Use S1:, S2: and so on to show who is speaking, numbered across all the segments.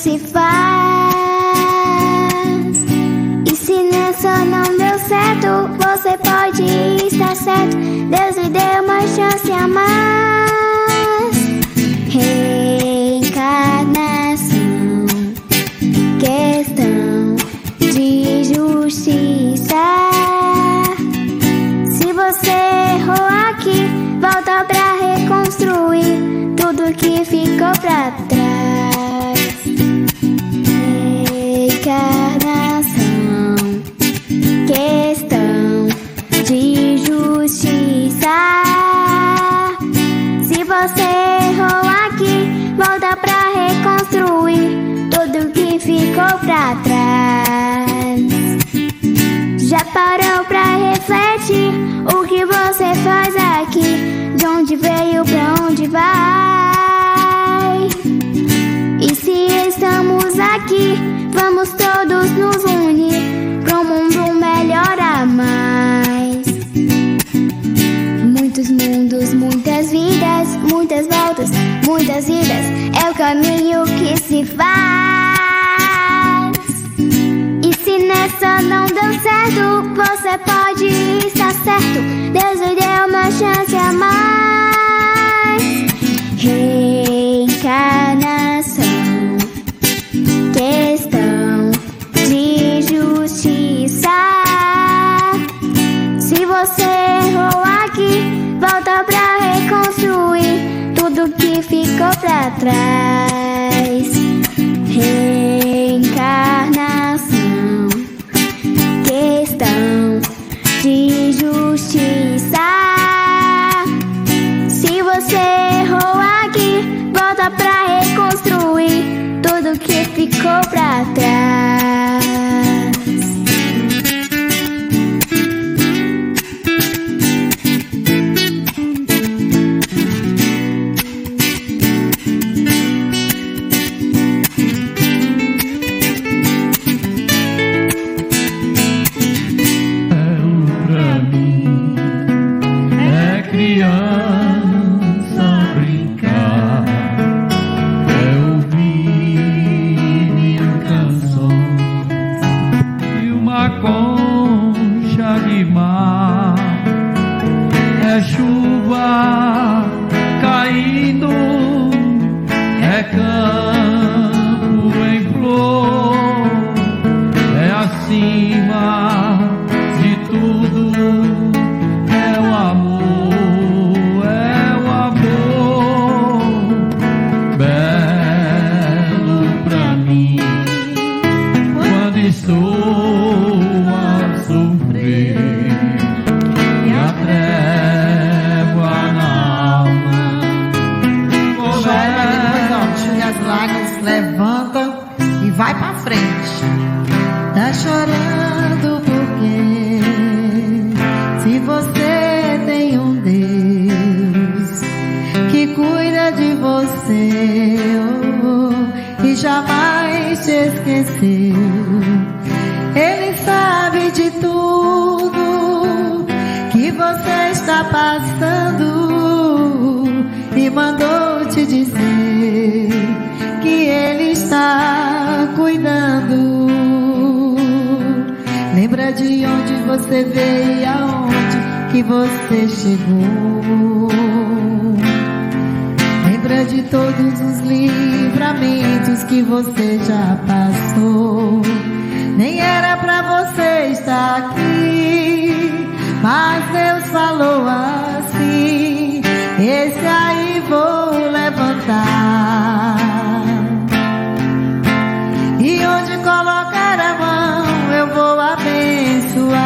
S1: se faz. E se nessa não deu certo, você pode estar certo. Deus lhe deu uma chance a mais. Reencarnação, questão de justiça. Se você errou aqui, volta pra reconstruir tudo que ficou pra trás. Reencarnação, questão de justiça. Se você errou aqui, volta pra reconstruir tudo que ficou pra trás. Já parou pra refletir o que você faz aqui? De onde veio, pra onde vai? E se estamos aqui, vamos todos nos unir pra um mundo melhor a mais. Muitos mundos, muitas vidas, muitas voltas, muitas idas, é o caminho que se faz. E se nessa não deu certo, você pode estar certo. Deus lhe deu uma chance a mais. Reencarnação, questão de justiça. Se você errou aqui, volta pra reconstruir tudo que ficou pra trás. Reencarnação, questão de justiça. Se você errou aqui, volta pra reconstruir tudo que ficou pra trás.
S2: É chuva caindo, é campo em flor, é acima de tudo, é o amor, belo pra mim, quando estou a sofrer.
S3: Levanta e vai pra frente. Tá chorando porque se você tem um Deus que cuida de você, e jamais te esqueceu. Ele sabe de tudo que você está passando e mandou te dizer que Ele está cuidando. Lembra de onde você veio e aonde que você chegou. Lembra de todos os livramentos que você já passou. Nem era pra você estar aqui, mas Deus falou assim: esse aí vou levantar. E onde colocar a mão eu vou abençoar.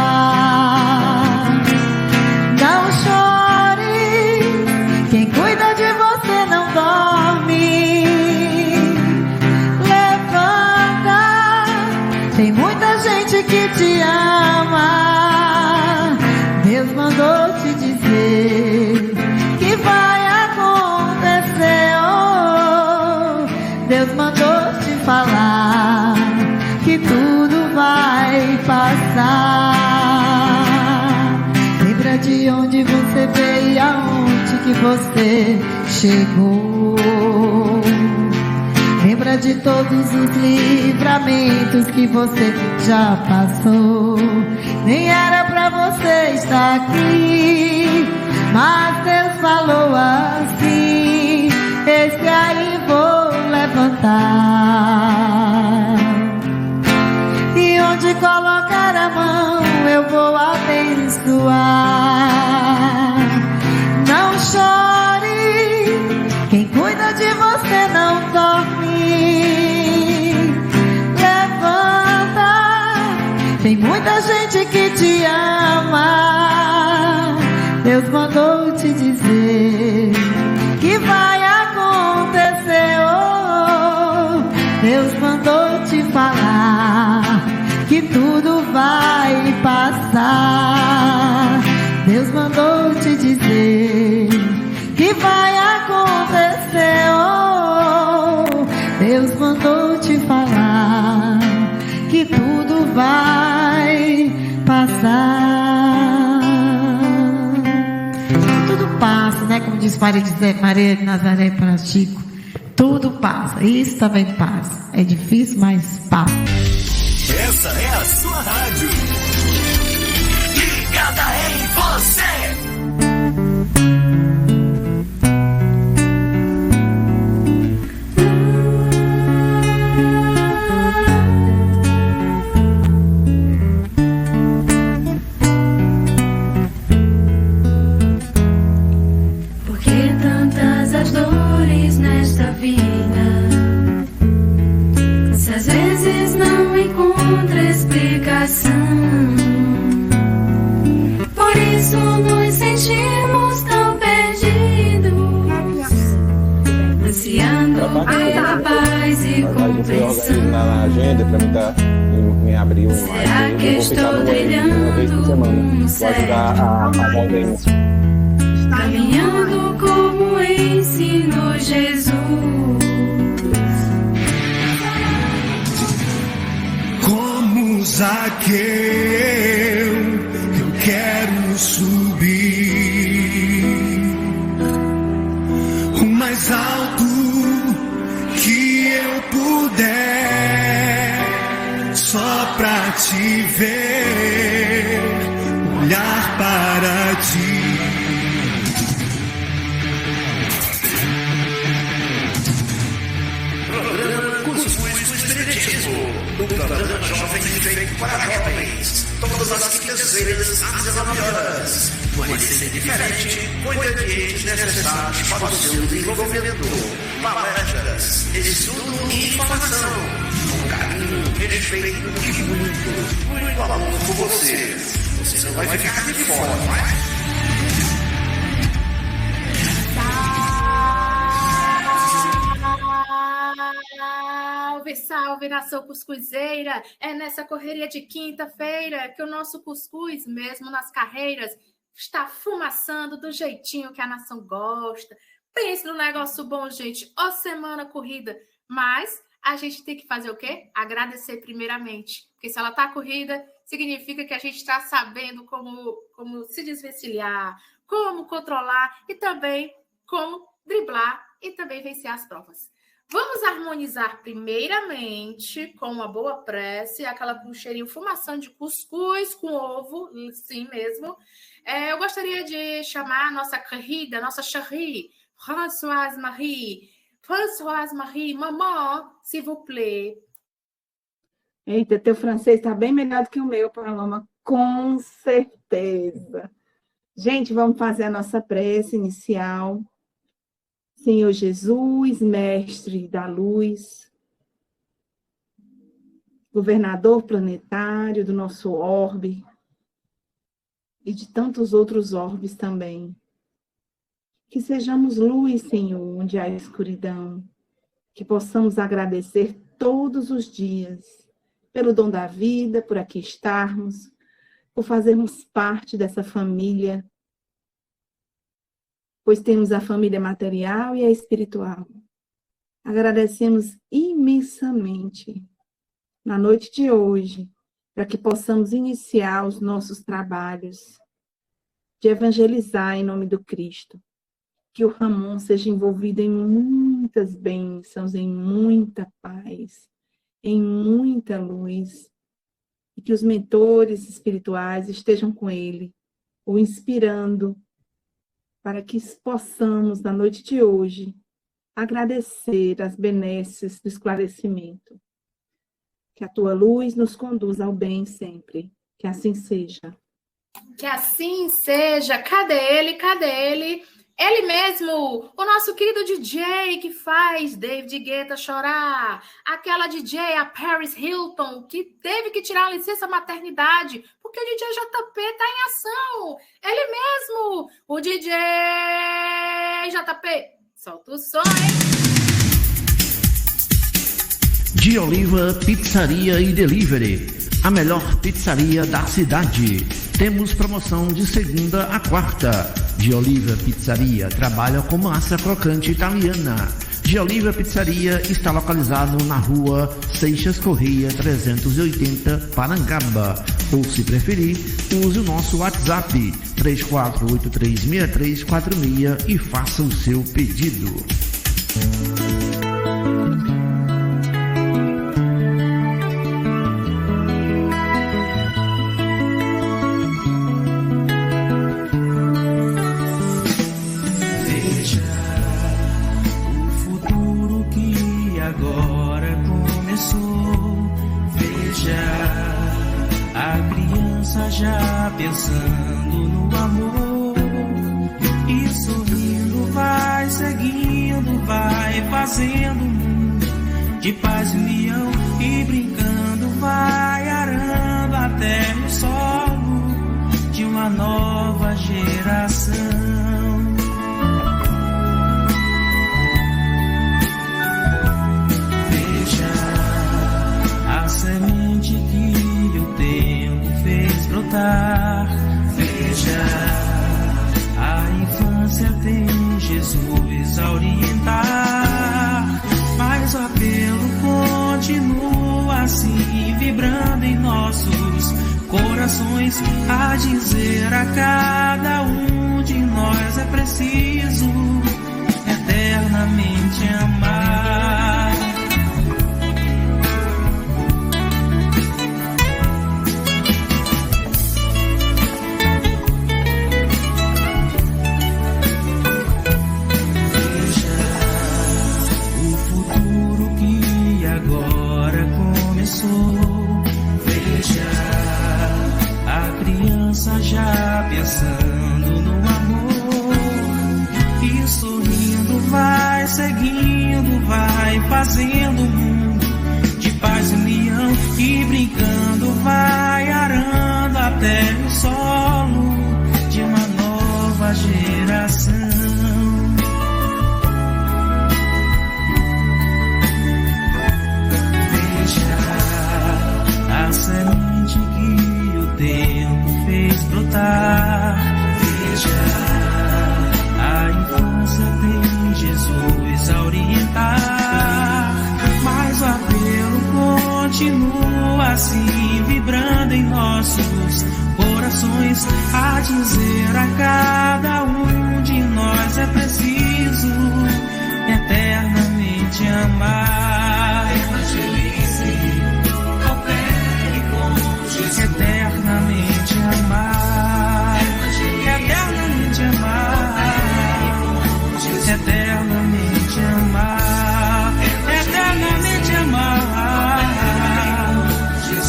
S3: Não chore, quem cuida de você não dorme. Levanta, tem muita gente que te ama. Deus mandou te dizer que vai acontecer. Deus mandou te falar que tudo vai passar. Lembra de onde você veio e aonde que você chegou. Lembra lembra de todos os livramentos que você já passou. Nem era pra você estar aqui, mas Deus falou assim: esse aí vou levantar, e onde colocar a mão eu vou abençoar. Não chore, quem cuida de você não dorme. Levanta, tem muita gente que te ama. Deus mandou te dizer que vai acontecer. Oh, Deus mandou te falar que tudo vai passar. Deus mandou te dizer que vai acontecer. Oh, Deus mandou te falar que tudo vai passar. Tudo passa, né? Como diz Maria de Nazaré para Chico, tudo passa. Isso também passa. É difícil, mas passa.
S4: Essa é a sua rádio. Ligada em você.
S5: Por que tantas as dores nesta vida? Se às vezes não encontra explicação, por isso nos sentimos tão perdidos, ansiando pela paz e compreensão.
S6: Na agenda para me abrir um.
S5: Será que estou trilhando um certo, caminhando como ensinou Jesus?
S4: Como Zaqueu, eu quero subir o mais alto que eu puder, só pra te ver, olhar para ti. O programa Jovem feito para jovens. Todas as quintas-feiras, às 19 horas. Conhecer diferente, com ingredientes necessários para o seu desenvolvimento. Palestras, estudo e informação. Com carinho, respeito e muito valor por você. Você não vai ficar de fora, vai?
S7: Salve, salve, nação cuscuzeira! É nessa correria de quinta-feira que o nosso cuscuz, mesmo nas carreiras, está fumaçando do jeitinho que a nação gosta. Pense no negócio bom, gente. Ó, semana corrida. Mas a gente tem que fazer o quê? Agradecer primeiramente. Porque se ela está corrida, significa que a gente está sabendo como se desvencilhar, como controlar e também como driblar e também vencer as provas. Vamos harmonizar primeiramente com uma boa prece, aquela com cheirinho fumação de cuscuz com ovo, sim mesmo. Eu gostaria de chamar a nossa querida, nossa chérie, Françoise Marie, maman, s'il vous plaît.
S8: Eita, teu francês está bem melhor do que o meu, Paloma, com certeza. Gente, vamos fazer a nossa prece inicial. Senhor Jesus, mestre da luz, governador planetário do nosso orbe e de tantos outros orbes também. Que sejamos luz, Senhor, onde há escuridão, que possamos agradecer todos os dias pelo dom da vida, por aqui estarmos, por fazermos parte dessa família, pois temos a família material e a espiritual. Agradecemos imensamente na noite de hoje, para que possamos iniciar os nossos trabalhos de evangelizar em nome do Cristo. que o Ramon seja envolvido em muitas bênçãos, em muita paz, em muita luz, e que os mentores espirituais estejam com ele, o inspirando, para que possamos, na noite de hoje, agradecer as benesses do esclarecimento. Que a tua luz nos conduza ao bem sempre. Que assim seja.
S7: Que assim seja. Cadê ele? Cadê ele? Ele mesmo, o nosso querido DJ que faz David Guetta chorar. Aquela DJ, a Paris Hilton, que teve que tirar a licença maternidade, porque o DJ JP está em ação. Ele mesmo, o DJ JP. Solta o som, hein?
S9: De Oliva Pizzaria e Delivery, a melhor pizzaria da cidade. Temos promoção de segunda a quarta. De Oliva Pizzaria trabalha com massa crocante italiana. De Oliva Pizzaria está localizado na rua Seixas Correia 380, Parangaba. Ou, se preferir, use o nosso WhatsApp 34836346 e faça o seu pedido.
S10: Já pensando no amor e sorrindo, vai seguindo, vai fazendo um mundo de paz e união e brincando, vai arando até o solo de uma nova geração. Veja a semente que o tempo fez brotar. Veja, a infância tem Jesus a orientar, mas o apelo continua assim, vibrando em nossos corações, a dizer a cada um de nós é preciso eternamente amar. Veja a criança já pensando no amor e sorrindo, vai seguindo, vai fazendo um mundo de paz e união e brincando, vai arando até o solo de uma nova geração. A semente que o tempo fez brotar. Veja, a infância tem Jesus a orientar, mas o apelo continua assim, vibrando em nossos corações, a dizer a cada um de nós é preciso eternamente amar. Evangelize, eternamente amar, eternamente amar, eternamente amar, eternamente amar,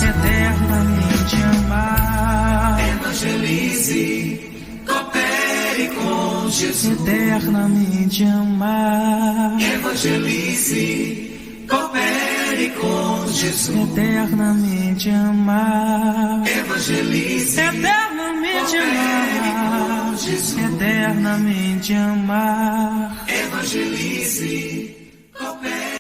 S10: eternamente amar. Evangelize, coopere com Jesus. Eternamente amar. Evangelize, coopere com Jesus. Eternamente amar. Evangelize. Eternamente amar. Eternamente amar. Evangelize. Coopere.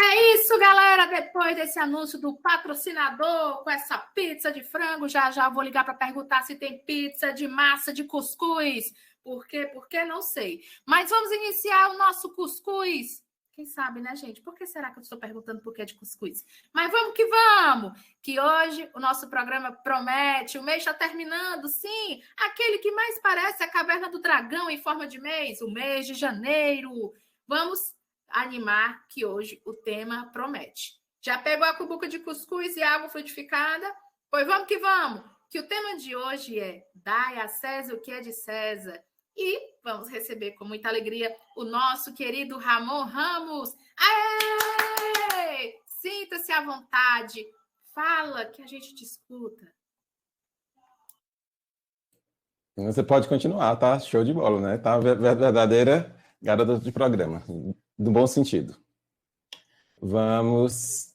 S7: É isso, galera. Depois desse anúncio do patrocinador com essa pizza de frango, já vou ligar para perguntar se tem pizza de massa de cuscuz. Por quê? Porque não sei. Mas vamos iniciar o nosso cuscuz. Quem sabe, né, gente? Por que será que eu estou perguntando por que de cuscuz? Mas vamos que vamos! Que hoje o nosso programa promete, o mês está terminando, sim, aquele que mais parece a Caverna do Dragão em forma de mês, o mês de janeiro. Vamos animar que hoje o tema promete. Já pegou a cubuca de cuscuz e água fluidificada? Pois vamos que vamos! Que o tema de hoje é Dai a César o que é de César. E vamos receber com muita alegria o nosso querido Ramon Ramos. Aê! Sinta-se à vontade. Fala que a gente te escuta.
S6: Você pode continuar, tá? Show de bola, né? Tá verdadeira garota de programa, no bom sentido. Vamos...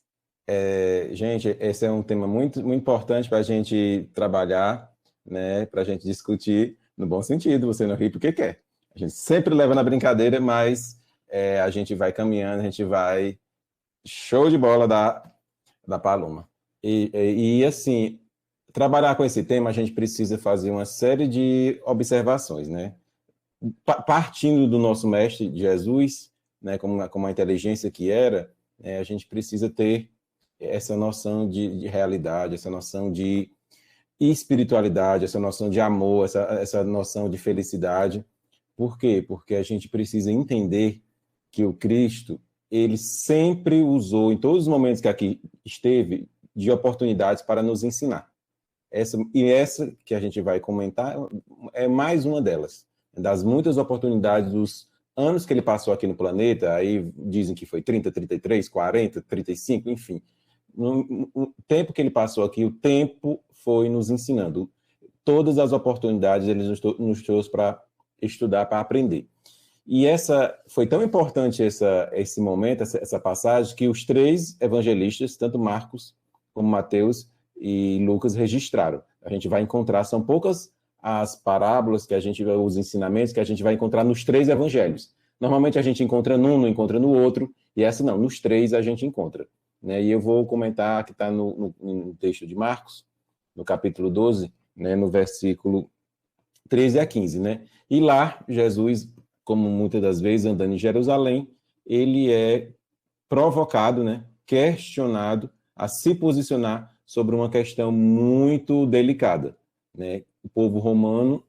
S6: gente, esse é um tema muito, muito importante para a gente trabalhar, né? Para a gente discutir no bom sentido, você não ri porque quer. A gente sempre leva na brincadeira, mas a gente vai caminhando, a gente vai... Show de bola da Paloma. E assim, trabalhar com esse tema, a gente precisa fazer uma série de observações, né? Partindo do nosso mestre Jesus, né, como a inteligência que era, a gente precisa ter essa noção de realidade, essa noção de espiritualidade, essa noção de amor, essa noção de felicidade. Por quê? Porque a gente precisa entender que o Cristo, ele sempre usou, em todos os momentos que aqui esteve, de oportunidades para nos ensinar. Essa que a gente vai comentar é mais uma delas. Das muitas oportunidades dos anos que ele passou aqui no planeta, aí dizem que foi 30, 33, 40, 35, enfim. No tempo que ele passou aqui, o tempo foi nos ensinando. Todas as oportunidades ele nos trouxe para estudar, para aprender. E foi tão importante esse momento, essa passagem, que os 3 evangelistas, tanto Marcos como Mateus e Lucas, registraram. A gente vai encontrar, são poucas as parábolas, os ensinamentos que a gente vai encontrar nos 3 evangelhos. Normalmente a gente encontra num, não encontra no outro, e essa não, nos 3 a gente encontra. Né? E eu vou comentar que está no texto de Marcos, no capítulo 12, né, no versículo 13 a 15. Né? E lá, Jesus, como muitas das vezes andando em Jerusalém, ele é provocado, né, questionado a se posicionar sobre uma questão muito delicada. Né? O povo romano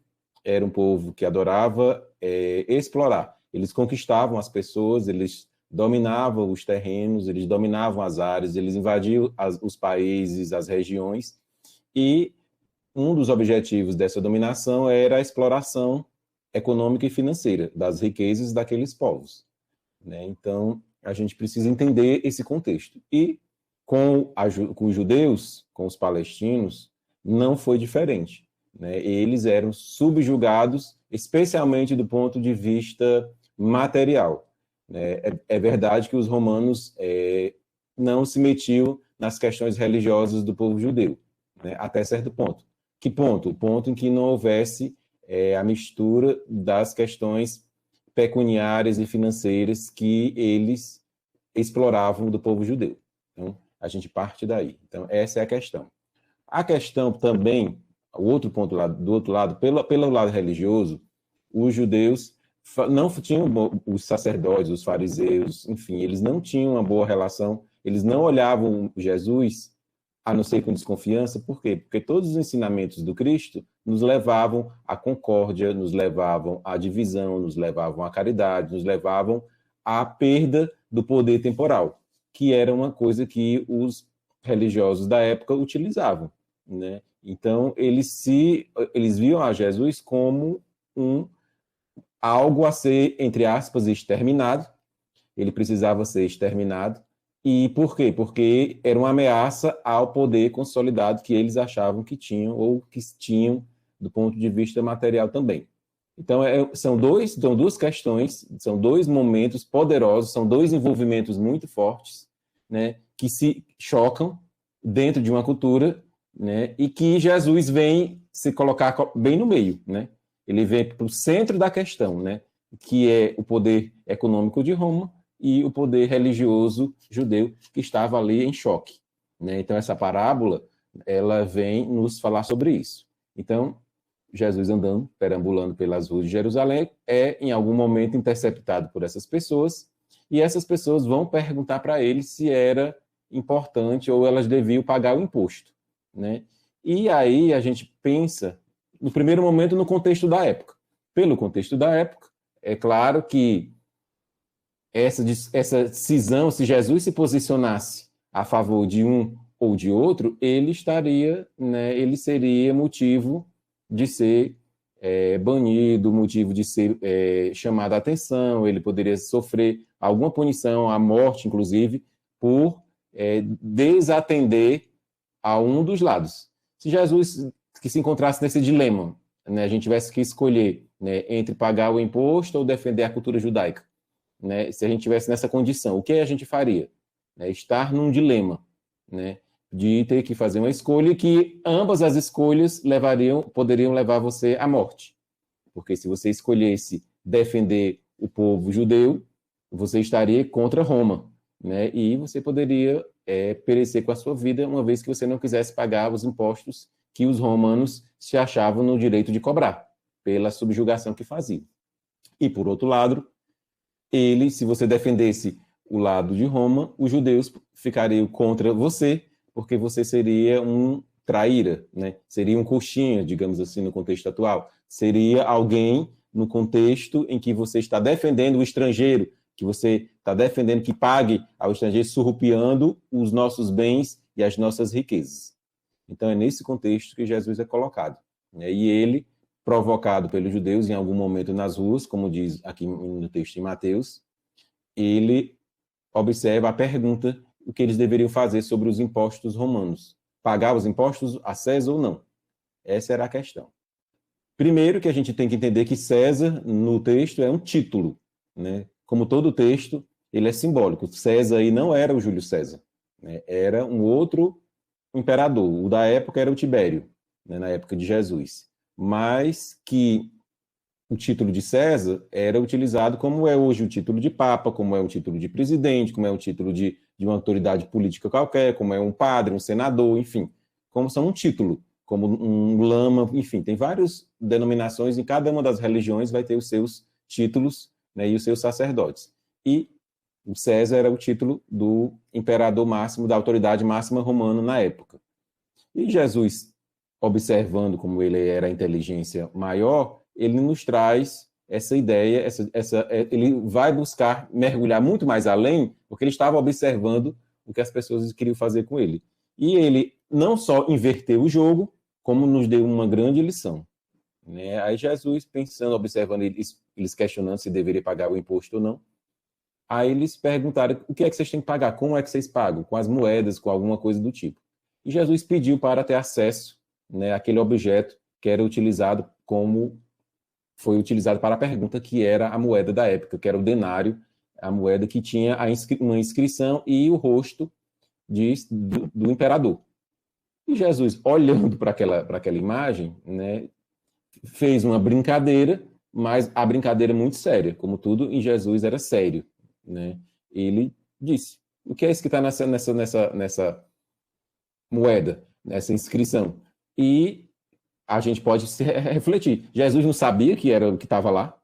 S6: era um povo que adorava explorar. Eles conquistavam as pessoas, eles dominavam os terrenos, eles dominavam as áreas, eles invadiam os países, as regiões, e um dos objetivos dessa dominação era a exploração econômica e financeira das riquezas daqueles povos. Né? Então, a gente precisa entender esse contexto. E com os judeus, com os palestinos, não foi diferente. Né? Eles eram subjugados, especialmente do ponto de vista material. É verdade que os romanos não se metiam nas questões religiosas do povo judeu, né, até certo ponto. Que ponto? O ponto em que não houvesse a mistura das questões pecuniárias e financeiras que eles exploravam do povo judeu. Então, a gente parte daí. Então, essa é a questão. A questão também, o outro ponto do outro lado, pelo lado religioso, os judeus não tinham, os sacerdotes, os fariseus, enfim, eles não tinham uma boa relação, eles não olhavam Jesus, a não ser com desconfiança. Por quê? Porque todos os ensinamentos do Cristo nos levavam à concórdia, nos levavam à divisão, nos levavam à caridade, nos levavam à perda do poder temporal, que era uma coisa que os religiosos da época utilizavam. Né? Então, eles viam a Jesus como algo a ser, entre aspas, exterminado. Ele precisava ser exterminado. E por quê? Porque era uma ameaça ao poder consolidado que eles achavam que tinham, ou que tinham do ponto de vista material também. Então, são duas questões, são 2 momentos poderosos, são 2 envolvimentos muito fortes, né, que se chocam dentro de uma cultura, né, e que Jesus vem se colocar bem no meio, né? Ele vem para o centro da questão, né, que é o poder econômico de Roma e o poder religioso judeu, que estava ali em choque. Né? Então, essa parábola, ela vem nos falar sobre isso. Então, Jesus andando, perambulando pelas ruas de Jerusalém, em algum momento interceptado por essas pessoas, E essas pessoas vão perguntar para ele se era importante ou elas deviam pagar o imposto, né? E aí a gente pensa, no primeiro momento, no contexto da época. Pelo contexto da época, é claro que essa decisão, se Jesus se posicionasse a favor de um ou de outro, ele estaria, né, ele seria motivo de ser banido, motivo de ser chamado a atenção, ele poderia sofrer alguma punição, a morte, inclusive, por desatender a um dos lados. Se Jesus que se encontrasse nesse dilema, né, a gente tivesse que escolher, né, entre pagar o imposto ou defender a cultura judaica, né, se a gente tivesse nessa condição, o que a gente faria? Estar num dilema, né, de ter que fazer uma escolha que ambas as escolhas poderiam levar você à morte. Porque se você escolhesse defender o povo judeu, você estaria contra Roma, né, e você poderia perecer com a sua vida, uma vez que você não quisesse pagar os impostos que os romanos se achavam no direito de cobrar, pela subjugação que faziam. E, por outro lado, se você defendesse o lado de Roma, os judeus ficariam contra você, porque você seria um traíra, né? Seria um coxinha, digamos assim, no contexto atual. Seria alguém no contexto em que você está defendendo o estrangeiro, que você está defendendo que pague ao estrangeiro, surrupiando os nossos bens e as nossas riquezas. Então, é nesse contexto que Jesus é colocado, né? E ele, provocado pelos judeus em algum momento nas ruas, como diz aqui no texto de Mateus, ele observa a pergunta o que eles deveriam fazer sobre os impostos romanos. Pagar os impostos a César ou não? Essa era a questão. Primeiro que a gente tem que entender que César, no texto, é um título, né? Como todo texto, ele é simbólico. César aí não era o Júlio César, né? Era um outro imperador. O da época era o Tibério, né? Na época de Jesus. Mas que o título de César era utilizado como é hoje o título de Papa, como é um título de presidente, como é um título de uma autoridade política qualquer, como é um padre, um senador, enfim. Como são um título, como um lama, enfim. Tem várias denominações, em cada uma das religiões vai ter os seus títulos, né, e os seus sacerdotes. E o César era o título do imperador máximo, da autoridade máxima romana na época. E Jesus, observando como ele era a inteligência maior, ele nos traz essa ideia, ele vai buscar mergulhar muito mais além, porque ele estava observando o que as pessoas queriam fazer com ele. E ele não só inverteu o jogo, como nos deu uma grande lição, né? Aí Jesus, pensando, observando eles questionando se deveria pagar o imposto ou não, aí eles perguntaram o que é que vocês têm que pagar, como é que vocês pagam, com as moedas, com alguma coisa do tipo. E Jesus pediu para ter acesso, né, àquele objeto que era utilizado como foi utilizado para a pergunta, que era a moeda da época, que era o denário, a moeda que tinha uma inscrição e o rosto do imperador. E Jesus, olhando para aquela imagem, né, fez uma brincadeira, mas a brincadeira é muito séria, como tudo em Jesus era sério, né? Ele disse, o que é isso que está nessa moeda, nessa inscrição? E a gente pode se refletir. Jesus não sabia que era o que estava lá?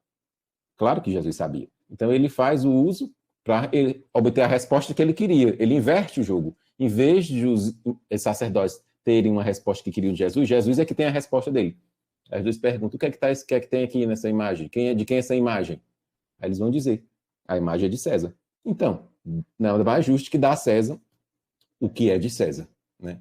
S6: Claro que Jesus sabia. Então, ele faz o uso para obter a resposta que ele queria. Ele inverte o jogo. Em vez de os sacerdotes terem uma resposta que queriam de Jesus, Jesus é que tem a resposta dele. Aí Jesus pergunta, o que é que tem aqui nessa imagem? De quem é essa imagem? Aí eles vão dizer, a imagem é de César. Então, nada mais justo que dar a César o que é de César, né?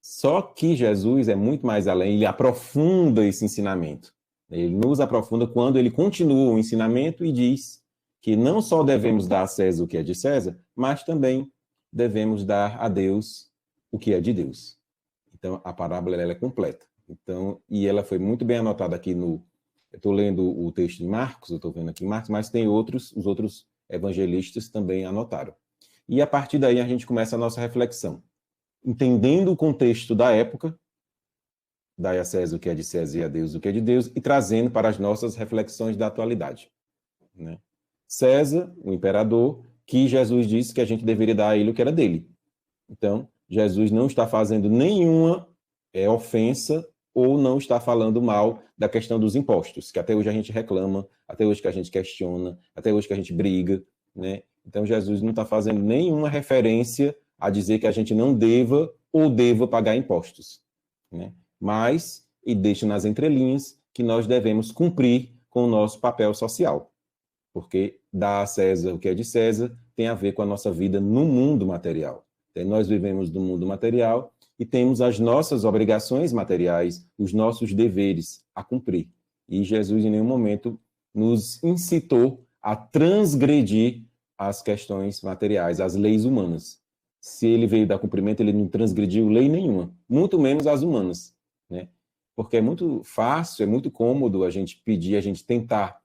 S6: Só que Jesus é muito mais além, ele aprofunda esse ensinamento. Ele nos aprofunda quando ele continua o ensinamento e diz que não só devemos dar a César o que é de César, mas também devemos dar a Deus o que é de Deus. Então, a parábola ela é completa. Então, e ela foi muito bem anotada aqui eu estou lendo o texto de Marcos, eu estou vendo aqui Marcos, mas tem os outros evangelistas também anotaram. E a partir daí a gente começa a nossa reflexão. Entendendo o contexto da época, dai a César o que é de César e a Deus o que é de Deus, e trazendo para as nossas reflexões da atualidade, né? César, o imperador, que Jesus disse que a gente deveria dar a ele o que era dele. Então, Jesus não está fazendo nenhuma ofensa ou não está falando mal da questão dos impostos, que até hoje a gente reclama, até hoje que a gente questiona, até hoje que a gente briga, né? Então, Jesus não está fazendo nenhuma referência a dizer que a gente não deva ou deva pagar impostos, né? Mas, e deixa nas entrelinhas, que nós devemos cumprir com o nosso papel social, porque dar a César o que é de César tem a ver com a nossa vida no mundo material. Então, nós vivemos no mundo material e temos as nossas obrigações materiais, os nossos deveres a cumprir. E Jesus, em nenhum momento, nos incitou a transgredir as questões materiais, as leis humanas. Se ele veio dar cumprimento, ele não transgrediu lei nenhuma, muito menos as humanas, né? Porque é muito fácil, é muito cômodo a gente pedir, a gente tentar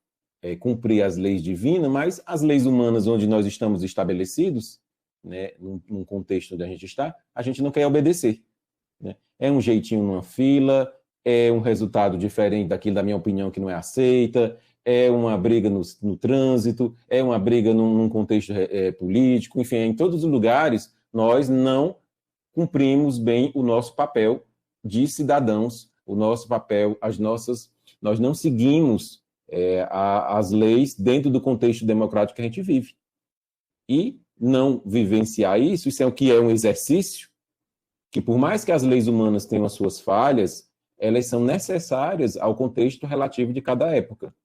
S6: cumprir as leis divinas, mas as leis humanas onde nós estamos estabelecidos, né, num contexto onde a gente está, a gente não quer obedecer, né? É um jeitinho numa fila, é um resultado diferente daquilo, da minha opinião, que não é aceita, é uma briga no trânsito, é uma briga num contexto político, enfim, em todos os lugares nós não cumprimos bem o nosso papel de cidadãos, o nosso papel, nós não seguimos as leis dentro do contexto democrático que a gente vive. E não vivenciar isso é o que é um exercício, que por mais que as leis humanas tenham as suas falhas, elas são necessárias ao contexto relativo de cada época.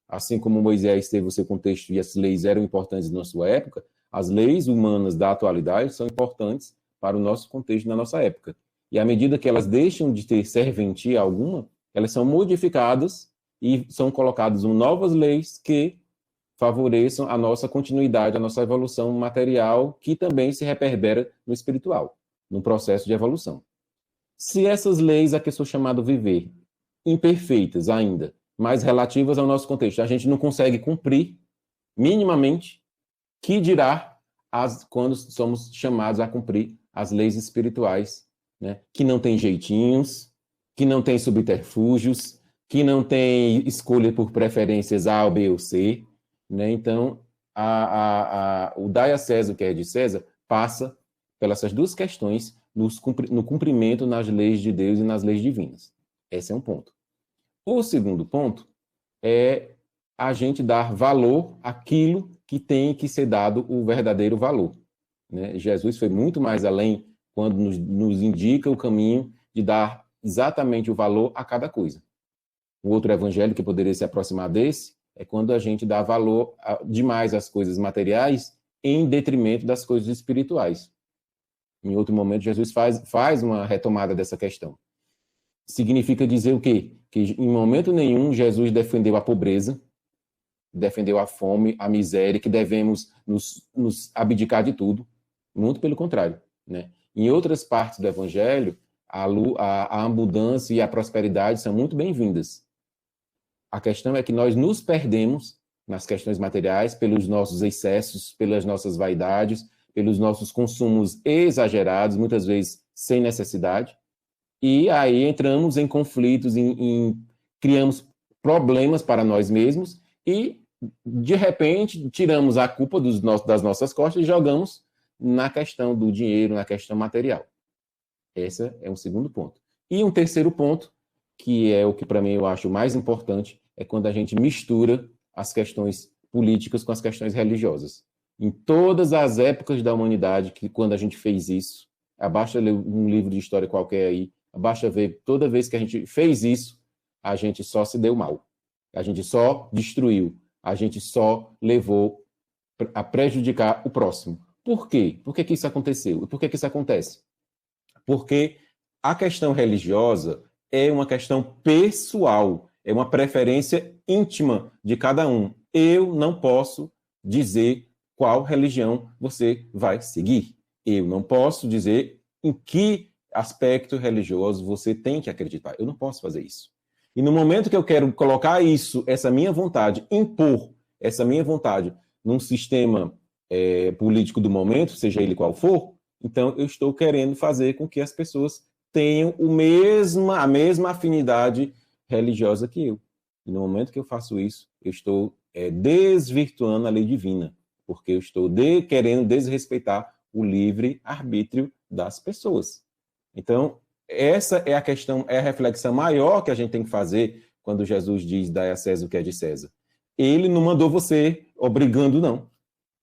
S6: Assim como Moisés teve o seu contexto e as leis eram importantes na sua época, as leis humanas da atualidade são importantes para o nosso contexto na nossa época. E à medida que elas deixam de ter serventia alguma, elas são modificadas e são colocadas novas leis que favoreçam a nossa continuidade, a nossa evolução material, que também se reverbera no espiritual, no processo de evolução. Se essas leis, a que sou chamado viver, imperfeitas ainda, mas relativas ao nosso contexto, a gente não consegue cumprir minimamente, que dirá quando somos chamados a cumprir as leis espirituais, né? Que não tem jeitinhos, que não tem subterfúgios, que não tem escolha por preferências A, B ou C, né? Então, o dai a César o que é de César passa pelas essas duas questões no cumprimento nas leis de Deus e nas leis divinas. Esse é um ponto. O segundo ponto é a gente dar valor àquilo que tem que ser dado o verdadeiro valor, né? Jesus foi muito mais além quando nos indica o caminho de dar exatamente o valor a cada coisa. O outro evangelho que poderia se aproximar desse é quando a gente dá valor demais às coisas materiais em detrimento das coisas espirituais. Em outro momento, Jesus faz uma retomada dessa questão. Significa dizer o quê? Que em momento nenhum Jesus defendeu a pobreza, defendeu a fome, a miséria, que devemos nos abdicar de tudo. Muito pelo contrário, né? Em outras partes do Evangelho, a abundância e a prosperidade são muito bem-vindas. A questão é que nós nos perdemos nas questões materiais pelos nossos excessos, pelas nossas vaidades, pelos nossos consumos exagerados, muitas vezes sem necessidade, e aí entramos em conflitos, criamos problemas para nós mesmos e, de repente, tiramos a culpa das nossas costas e jogamos na questão do dinheiro, na questão material. Esse é um segundo ponto. E um terceiro ponto, que é o que para mim eu acho mais importante, é quando a gente mistura as questões políticas com as questões religiosas. Em todas as épocas da humanidade, que quando a gente fez isso, basta ler um livro de história qualquer aí, basta ver, toda vez que a gente fez isso, a gente só se deu mal. A gente só destruiu. A gente só levou a prejudicar o próximo. Por quê? Por que isso aconteceu? E por que isso acontece? Porque a questão religiosa é uma questão pessoal, é uma preferência íntima de cada um. Eu não posso dizer qual religião você vai seguir. Eu não posso dizer em que aspecto religioso você tem que acreditar. Eu não posso fazer isso. E no momento que eu quero colocar isso, essa minha vontade, impor essa minha vontade num sistema político do momento, seja ele qual for, então eu estou querendo fazer com que as pessoas tenham a mesma afinidade religiosa que eu. E no momento que eu faço isso, eu estou desvirtuando a lei divina, porque eu estou querendo desrespeitar o livre-arbítrio das pessoas. Então, essa é a questão, é a reflexão maior que a gente tem que fazer quando Jesus diz, dai a César o que é de César. Ele não mandou você obrigando, não.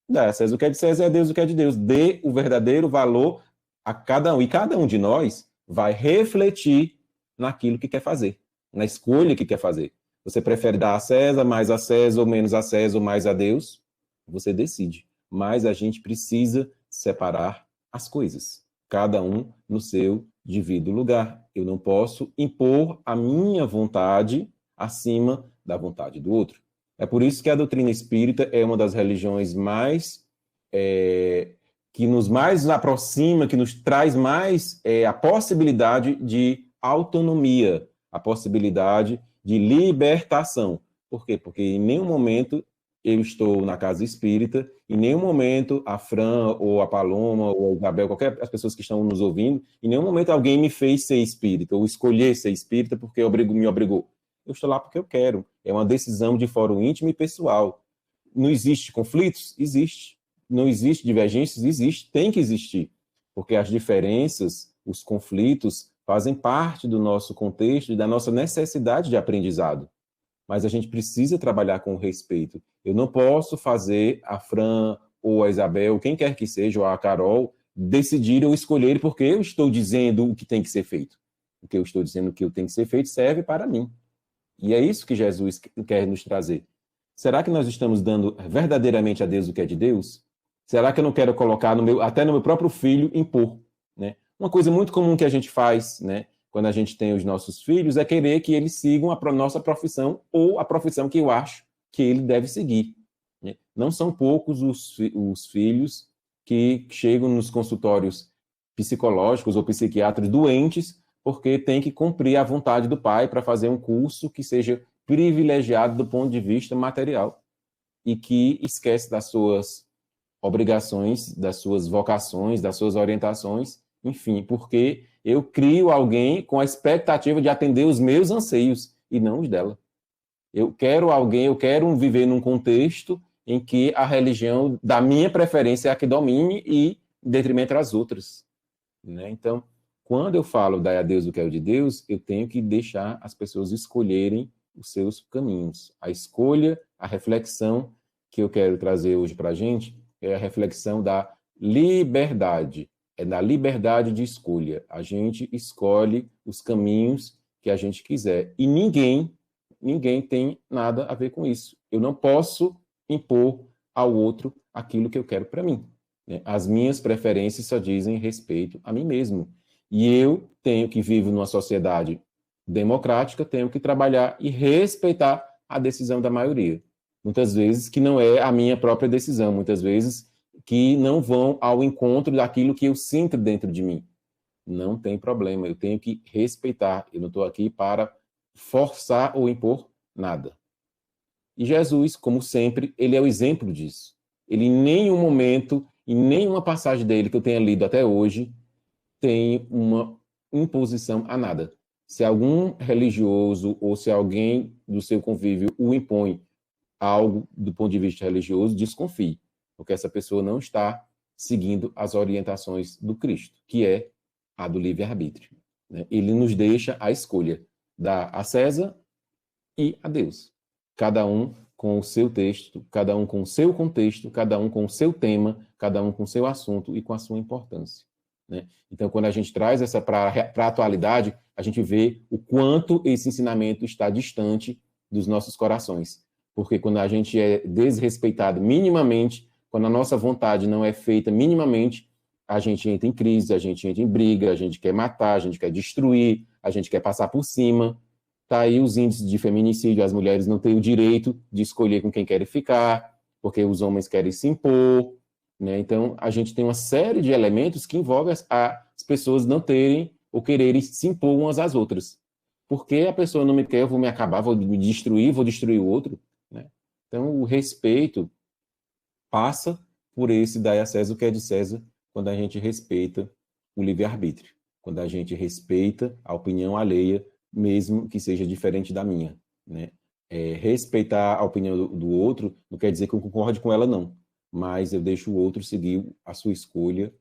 S6: Dá a César o que é de César e a Deus o que é de Deus. Dê o verdadeiro valor a cada um. E cada um de nós vai refletir naquilo que quer fazer, na escolha que quer fazer. Você prefere dar a César, mais a César, ou menos a César, ou mais a Deus? Você decide. Mas a gente precisa separar as coisas. Cada um no seu devido lugar. Eu não posso impor a minha vontade acima da vontade do outro. É por isso que a doutrina espírita é uma das religiões que nos mais aproxima, que nos traz mais a possibilidade de autonomia, a possibilidade de libertação. Por quê? Porque em nenhum momento eu estou na casa espírita, em nenhum momento a Fran, ou a Paloma, ou a Isabel, qualquer as pessoas que estão nos ouvindo, em nenhum momento alguém me fez ser espírita, ou escolher ser espírita porque me obrigou. Eu estou lá porque eu quero. É uma decisão de fórum íntimo e pessoal. Não existe conflitos? Existe. Não existe divergências? Existe. Tem que existir. Porque as diferenças, os conflitos, fazem parte do nosso contexto e da nossa necessidade de aprendizado. Mas a gente precisa trabalhar com respeito. Eu não posso fazer a Fran ou a Isabel, quem quer que seja, ou a Carol, decidir ou escolher porque eu estou dizendo o que tem que ser feito. O que eu estou dizendo que tem que ser feito serve para mim. E é isso que Jesus quer nos trazer. Será que nós estamos dando verdadeiramente a Deus o que é de Deus? Será que eu não quero colocar até no meu próprio filho, impor? Né? Uma coisa muito comum que a gente faz, né, quando a gente tem os nossos filhos, é querer que eles sigam a nossa profissão ou a profissão que eu acho que ele deve seguir. Né? Não são poucos os filhos que chegam nos consultórios psicológicos ou psiquiátricos doentes porque tem que cumprir a vontade do pai para fazer um curso que seja privilegiado do ponto de vista material e que esquece das suas obrigações, das suas vocações, das suas orientações, enfim, porque eu crio alguém com a expectativa de atender os meus anseios e não os dela. Eu quero viver num contexto em que a religião da minha preferência é a que domine e em detrimento das outras. Né? Então, quando eu falo dar a Deus o que é de Deus, eu tenho que deixar as pessoas escolherem os seus caminhos. A escolha, a reflexão que eu quero trazer hoje para a gente é a reflexão da liberdade. É da liberdade de escolha. A gente escolhe os caminhos que a gente quiser. E ninguém tem nada a ver com isso. Eu não posso impor ao outro aquilo que eu quero para mim. Né? As minhas preferências só dizem respeito a mim mesmo. E eu tenho que viver numa sociedade democrática, tenho que trabalhar e respeitar a decisão da maioria. Muitas vezes que não é a minha própria decisão, muitas vezes que não vão ao encontro daquilo que eu sinto dentro de mim. Não tem problema, eu tenho que respeitar. Eu não estou aqui para forçar ou impor nada. E Jesus, como sempre, ele é o exemplo disso. Ele em nenhum momento, em nenhuma passagem dele que eu tenha lido até hoje, tem uma imposição a nada. Se algum religioso ou se alguém do seu convívio o impõe algo do ponto de vista religioso, desconfie, porque essa pessoa não está seguindo as orientações do Cristo, que é a do livre-arbítrio. Né? Ele nos deixa a escolha, dar a César e a Deus. Cada um com o seu texto, cada um com o seu contexto, cada um com o seu tema, cada um com o seu assunto e com a sua importância. Né? Então, quando a gente traz essa para a atualidade, a gente vê o quanto esse ensinamento está distante dos nossos corações. Porque quando a gente é desrespeitado minimamente, quando a nossa vontade não é feita minimamente, a gente entra em crise, a gente entra em briga, a gente quer matar, a gente quer destruir, a gente quer passar por cima. Está aí os índices de feminicídio, as mulheres não têm o direito de escolher com quem querem ficar, porque os homens querem se impor. Né? Então, a gente tem uma série de elementos que envolvem as pessoas não terem ou quererem se impor umas às outras. Porque a pessoa não me quer, eu vou me acabar, vou me destruir, vou destruir o outro. Né? Então, o respeito passa por esse dar a César o que é de César, quando a gente respeita o livre-arbítrio, quando a gente respeita a opinião alheia, mesmo que seja diferente da minha. Né? Respeitar a opinião do outro não quer dizer que eu concorde com ela, não. Mas eu deixo o outro seguir a sua escolha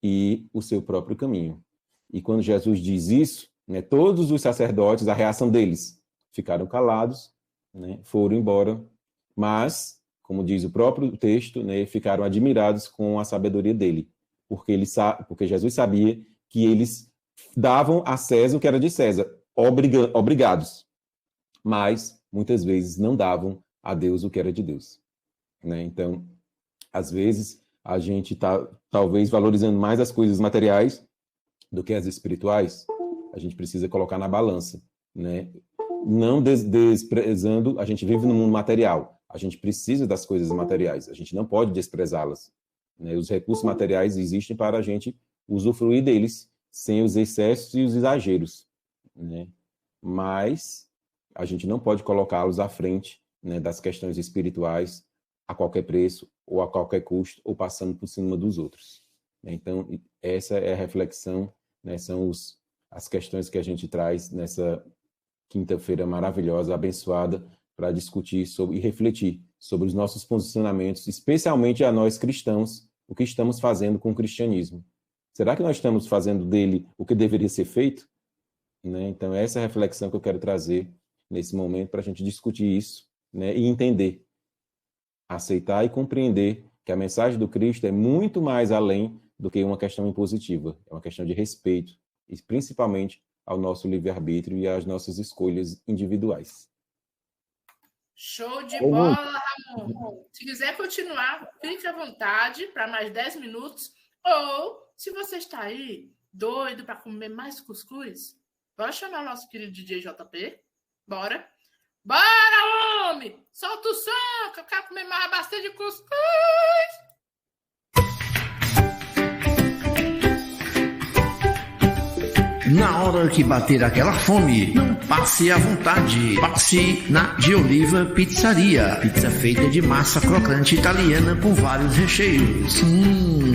S6: e o seu próprio caminho. E quando Jesus diz isso, né, todos os sacerdotes, a reação deles, ficaram calados, né, foram embora, mas como diz o próprio texto, né, ficaram admirados com a sabedoria dele, porque Jesus sabia que eles davam a César o que era de César, obrigados, mas muitas vezes não davam a Deus o que era de Deus, né? Então, às vezes, a gente está talvez valorizando mais as coisas materiais do que as espirituais. A gente precisa colocar na balança, né? Não desprezando, a gente vive no mundo material, a gente precisa das coisas materiais, a gente não pode desprezá-las, né? Os recursos materiais existem para a gente usufruir deles, sem os excessos e os exageros, né? Mas a gente não pode colocá-los à frente, né, das questões espirituais a qualquer preço ou a qualquer custo, ou passando por cima dos outros. Então, essa é a reflexão, né, são as questões que a gente traz nessa quinta-feira maravilhosa, abençoada, para discutir sobre, e refletir sobre os nossos posicionamentos, especialmente a nós cristãos, o que estamos fazendo com o cristianismo. Será que nós estamos fazendo dele o que deveria ser feito? Né? Então, essa é a reflexão que eu quero trazer nesse momento para a gente discutir isso, né, e entender, aceitar e compreender que a mensagem do Cristo é muito mais além do que uma questão impositiva, é uma questão de respeito, e principalmente ao nosso livre-arbítrio e às nossas escolhas individuais.
S7: Show de bola, Ramon! Se quiser continuar, fique à vontade para mais 10 minutos, ou se você está aí doido para comer mais cuscuz, bora chamar o nosso querido DJ JP? Bora! Bora, homem! Solta o som, que eu quero comer mais bastante cuscuz!
S9: Na hora que bater aquela fome, não passe à vontade. Passe na De Oliva Pizzaria. Pizza feita de massa crocante italiana com vários recheios.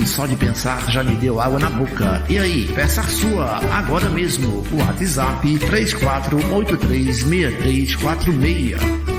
S9: Só de pensar já me deu água na boca. E aí, peça a sua agora mesmo. O WhatsApp 34836346.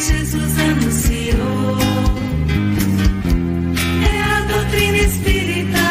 S5: Jesus anunciou. É a doutrina espírita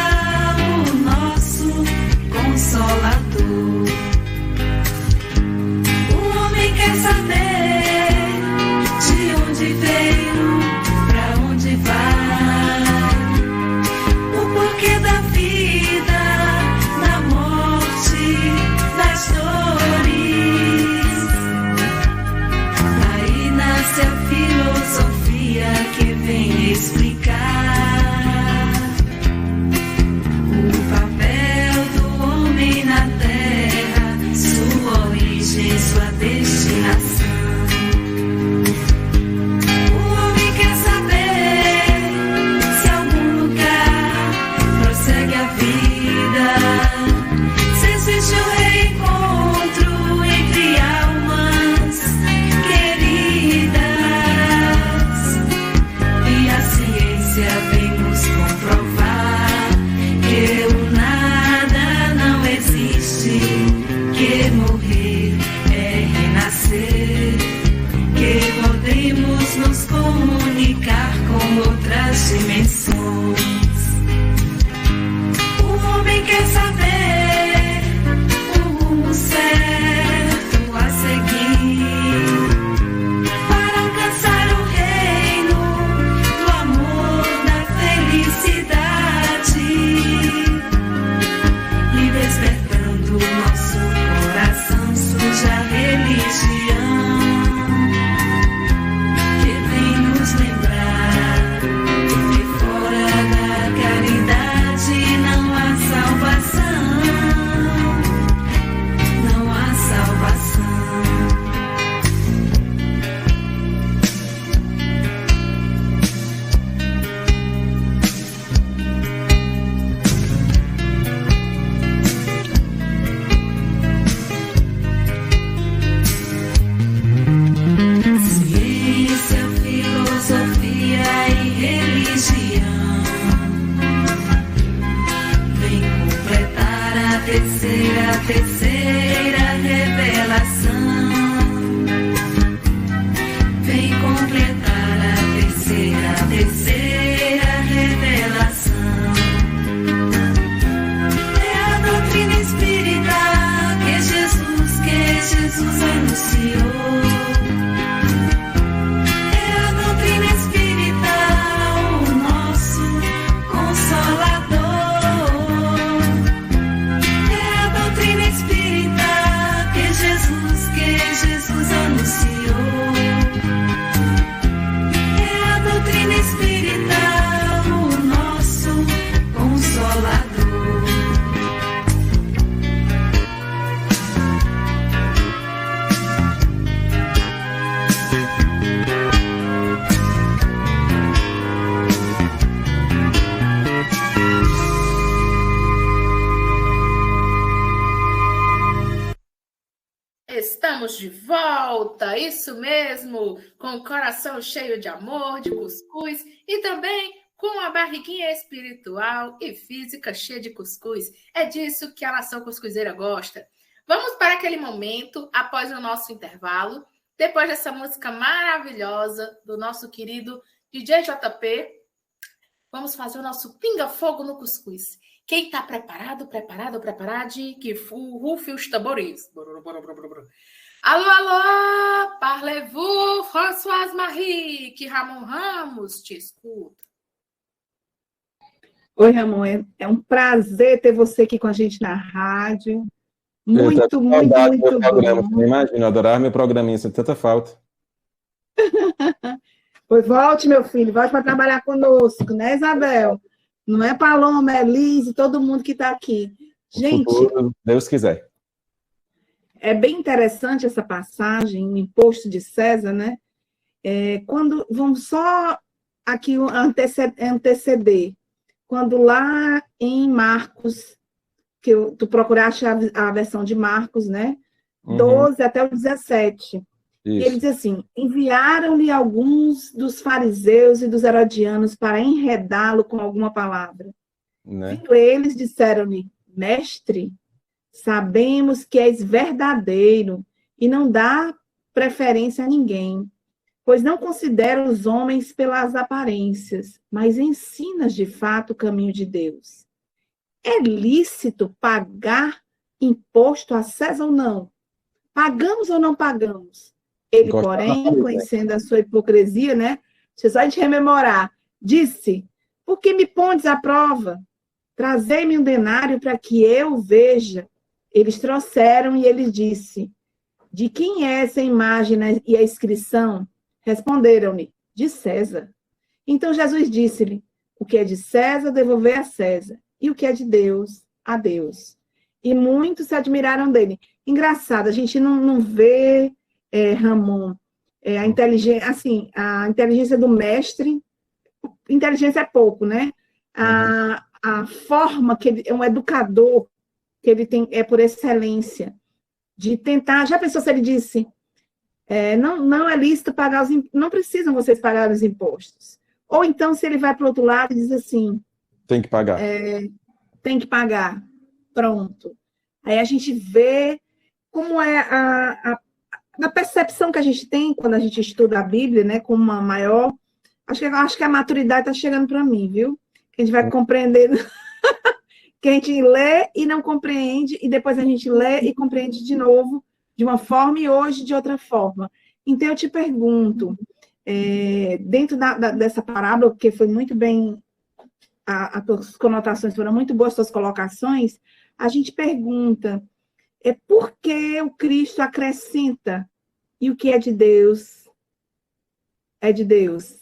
S5: a terceira revelação. Vem completar a terceira revelação. É a doutrina espírita que Jesus anunciou. É a doutrina espírita, o nosso consolador. É a doutrina espírita que Jesus anunciou. É a doutrina espírita, o nosso consolador.
S7: Estamos de volta, isso mesmo, com o coração cheio de amor, de cuscuz e também com a barriguinha espiritual e física cheia de cuscuz. É disso que a nação cuscuzeira gosta. Vamos para aquele momento, após o nosso intervalo, depois dessa música maravilhosa do nosso querido DJ JP, vamos fazer o nosso pinga-fogo no cuscuz. Quem está preparado, que rufe os tambores. Alô, alô, parlez-vous, Françoise Marie, que Ramon Ramos te escuta.
S8: Oi, Ramon, é um prazer ter você aqui com a gente na rádio. Muito bom.
S6: Você imagina, eu adorava meu programinha, sem tanta falta.
S8: Pois volte, meu filho, volte para trabalhar conosco, né, Isabel? Não é Paloma, é Liz, todo mundo que está aqui. Gente,
S6: futuro, Deus quiser.
S8: É bem interessante essa passagem, o imposto de César, né? Quando vamos só aqui anteceder, quando lá em Marcos, que tu procuraste a versão de Marcos, né? 12 até o 17. Isso. Ele diz assim: enviaram-lhe alguns dos fariseus e dos herodianos para enredá-lo com alguma palavra. Né? Vindo eles, disseram-lhe: mestre, sabemos que és verdadeiro e não dá preferência a ninguém, pois não considera os homens pelas aparências, mas ensinas de fato o caminho de Deus. É lícito pagar imposto a César ou não? Pagamos ou não pagamos? Ele, porém, conhecendo a sua hipocrisia, né? Deixa só a gente rememorar. Disse: por que me pondes à prova? Trazei-me um denário para que eu veja. Eles trouxeram e ele disse: de quem é essa imagem e a inscrição? Responderam-lhe: de César. Então Jesus disse-lhe: o que é de César, devolver a César, e o que é de Deus, a Deus. E muitos se admiraram dele. Engraçado, a gente não vê, Ramon, a inteligência, assim, a inteligência do mestre. Inteligência é pouco, né? A forma que ele é um educador, que ele tem, é por excelência, de tentar. Já pensou se ele disse: não é lícito pagar os impostos, não precisam vocês pagar os impostos. Ou então, se ele vai para o outro lado e diz assim:
S6: tem que pagar.
S8: Tem que pagar. Pronto. Aí a gente vê como é a percepção que a gente tem quando a gente estuda a Bíblia, né, com uma maior. Acho que a maturidade está chegando para mim, viu? Que a gente vai compreendendo. Que a gente lê e não compreende, e depois a gente lê e compreende de novo, de uma forma e hoje de outra forma. Então, eu te pergunto, dentro dessa parábola, que foi muito bem, as tuas conotações foram muito boas, as tuas colocações, a gente pergunta, por que o Cristo acrescenta e o que é de Deus é de Deus?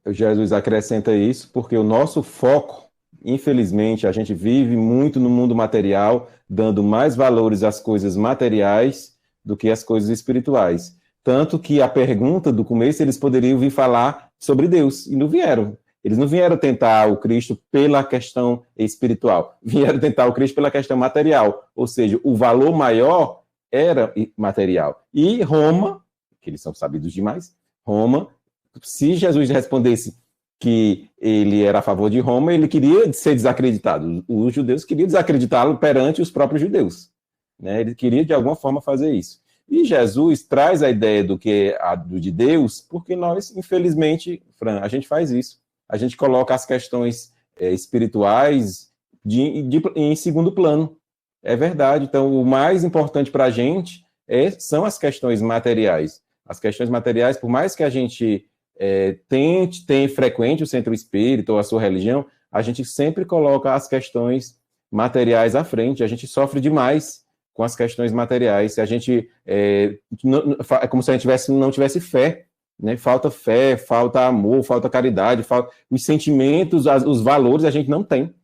S6: Jesus acrescenta isso porque o nosso foco, infelizmente, a gente vive muito no mundo material, dando mais valores às coisas materiais do que às coisas espirituais. Tanto que a pergunta do começo, eles poderiam vir falar sobre Deus, e não vieram. Eles não vieram tentar o Cristo pela questão espiritual, vieram tentar o Cristo pela questão material, ou seja, o valor maior era material. E Roma, que eles são sabidos demais, Roma, se Jesus respondesse que ele era a favor de Roma, ele queria ser desacreditado. Os judeus queriam desacreditá-lo perante os próprios judeus, né? Ele queria, de alguma forma, fazer isso. E Jesus traz a ideia do que é do de Deus, porque nós, infelizmente, Fran, a gente faz isso. A gente coloca as questões espirituais em segundo plano. É verdade. Então, o mais importante para a gente são as questões materiais. As questões materiais, por mais que a gente frequente o centro espírita ou a sua religião, a gente sempre coloca as questões materiais à frente. A gente sofre demais com as questões materiais. Se a gente é como se a gente não tivesse fé, né? Falta fé, falta amor, falta caridade, falta os sentimentos, os valores a gente não tem,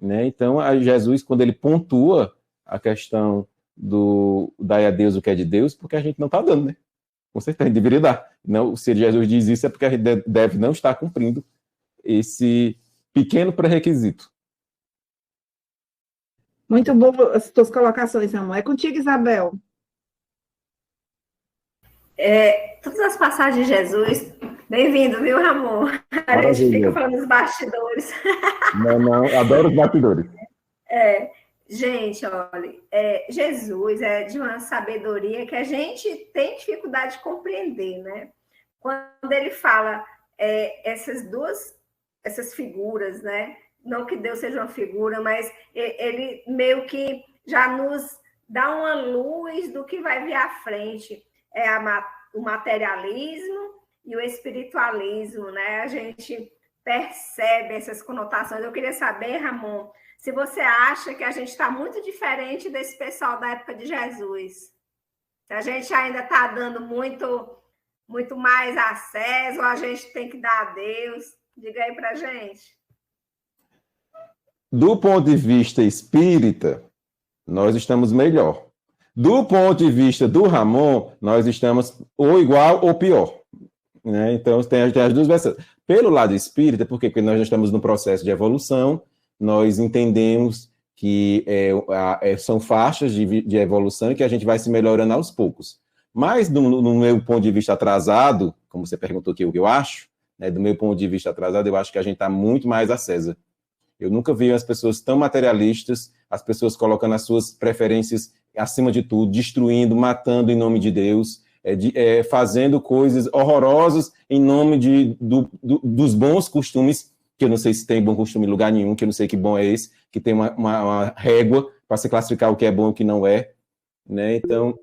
S6: né? Então, Jesus, quando ele pontua a questão do dai a Deus o que é de Deus, porque a gente não está dando, né? Com certeza, deveria dar. Não, se Jesus diz isso, é porque a gente deve não estar cumprindo esse pequeno pré-requisito.
S8: Muito bom as tuas colocações, Ramon. É contigo, Isabel.
S11: Todas as passagens de Jesus. Bem-vindo, viu, Ramon? A gente fica falando dos bastidores.
S6: Não, adoro os bastidores.
S11: Gente, olha, Jesus é de uma sabedoria que a gente tem dificuldade de compreender, né? Quando ele fala essas figuras, né? Não que Deus seja uma figura, mas ele meio que já nos dá uma luz do que vai vir à frente. O materialismo e o espiritualismo, né? A gente percebe essas conotações. Eu queria saber, Ramon, se você acha que a gente está muito diferente desse pessoal da época de Jesus. Se a gente ainda está dando muito mais acesso, ou a gente tem que dar a Deus. Diga aí para a gente.
S6: Do ponto de vista espírita, nós estamos melhor. Do ponto de vista do Ramon, nós estamos ou igual ou pior, né? Então, tem as duas versões. Pelo lado espírita, porque nós estamos no processo de evolução, nós entendemos que são faixas de evolução e que a gente vai se melhorando aos poucos. Mas, no meu ponto de vista atrasado, como você perguntou aqui o que eu acho, né, do meu ponto de vista atrasado, eu acho que a gente está muito mais acesa. Eu nunca vi as pessoas tão materialistas, as pessoas colocando as suas preferências acima de tudo, destruindo, matando em nome de Deus, fazendo coisas horrorosas em nome dos bons costumes, que eu não sei se tem bom costume em lugar nenhum, que eu não sei que bom é esse, que tem uma régua para se classificar o que é bom e o que não é, né? Então,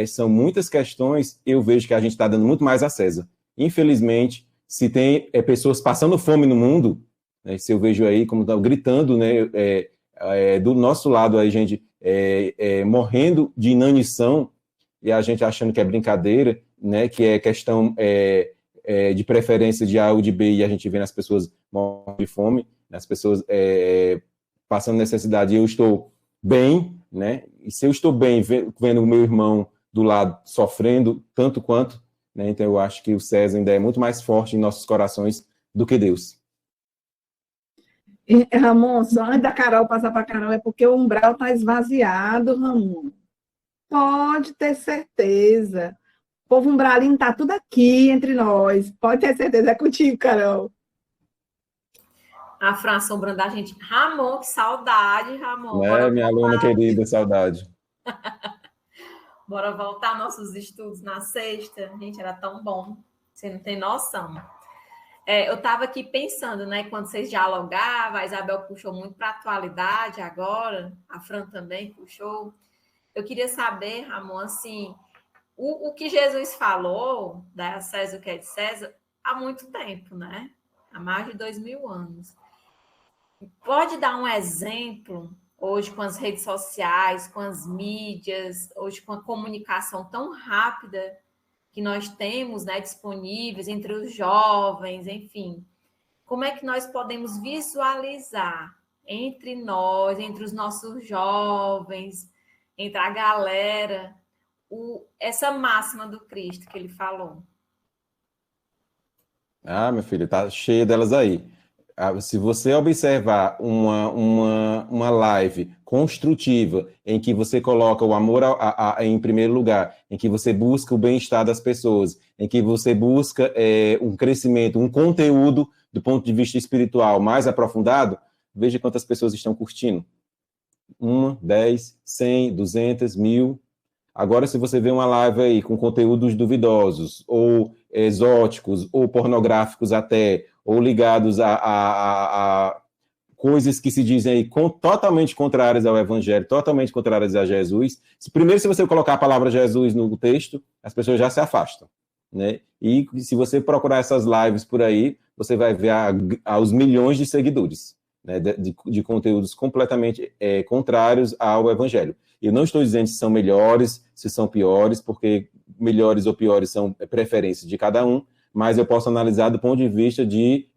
S6: são muitas questões, eu vejo que a gente está dando muito mais acesa. Infelizmente, se tem pessoas passando fome no mundo, né, se eu vejo aí, como estão gritando, né, do nosso lado, a gente morrendo de inanição, e a gente achando que é brincadeira, né, que é questão de preferência de A ou de B, e a gente vê as pessoas morrendo de fome, as pessoas passando necessidade, e eu estou bem, né, e se eu estou bem vendo o meu irmão do lado sofrendo tanto quanto, né, então eu acho que o César ainda é muito mais forte em nossos corações do que Deus.
S8: Ramon, só antes da Carol passar para a Carol, é porque o umbral está esvaziado, Ramon. Pode ter certeza. O povo umbralino está tudo aqui entre nós. Pode ter certeza. É contigo, Carol.
S11: A Fran assombrando a gente. Ramon, que saudade, Ramon.
S6: Minha aluna querida, saudade.
S11: Bora voltar aos nossos estudos na sexta. Gente, era tão bom. Você não tem noção. Eu estava aqui pensando, né? Quando vocês dialogavam, a Isabel puxou muito para a atualidade agora, a Fran também puxou. Eu queria saber, Ramon, assim, o que Jesus falou, da César o que é de César, há muito tempo, né? Há mais de 2000 anos. Pode dar um exemplo, hoje com as redes sociais, com as mídias, hoje com a comunicação tão rápida que nós temos, né, disponíveis entre os jovens, enfim. Como é que nós podemos visualizar entre nós, entre os nossos jovens, entre a galera, essa máxima do Cristo que ele falou?
S6: Meu filho, tá cheio delas aí. Se você observar uma live construtiva, em que você coloca o amor em primeiro lugar, em que você busca o bem-estar das pessoas, em que você busca um crescimento, um conteúdo do ponto de vista espiritual mais aprofundado, veja quantas pessoas estão curtindo. 1, 10, 100, 200, 1000. Agora, se você vê uma live aí com conteúdos duvidosos, ou exóticos, ou pornográficos até, ou ligados a coisas que se dizem aí totalmente contrárias ao Evangelho, totalmente contrárias a Jesus, primeiro, se você colocar a palavra Jesus no texto, as pessoas já se afastam, né? E se você procurar essas lives por aí, você vai ver aos milhões de seguidores, né, de conteúdos completamente contrários ao Evangelho. Eu não estou dizendo se são melhores, se são piores, porque melhores ou piores são preferências de cada um, mas eu posso analisar do ponto de vista de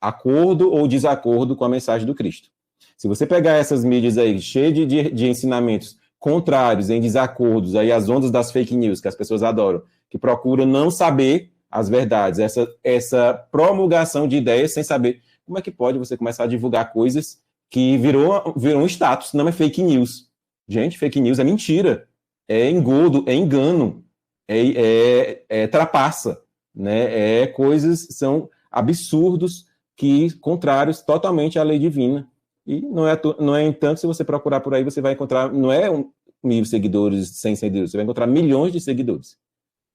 S6: acordo ou desacordo com a mensagem do Cristo. Se você pegar essas mídias aí, cheias de ensinamentos contrários, em desacordos, aí as ondas das fake news, que as pessoas adoram, que procuram não saber as verdades, essa promulgação de ideias sem saber, como é que pode você começar a divulgar coisas que virou um status, não é fake news. Gente, fake news é mentira, é engodo, é engano, é trapaça, né? Coisas, são absurdos, contrários totalmente à lei divina. E não é entanto, se você procurar por aí, você vai encontrar, não é 1.000 seguidores, 100 seguidores, você vai encontrar milhões de seguidores.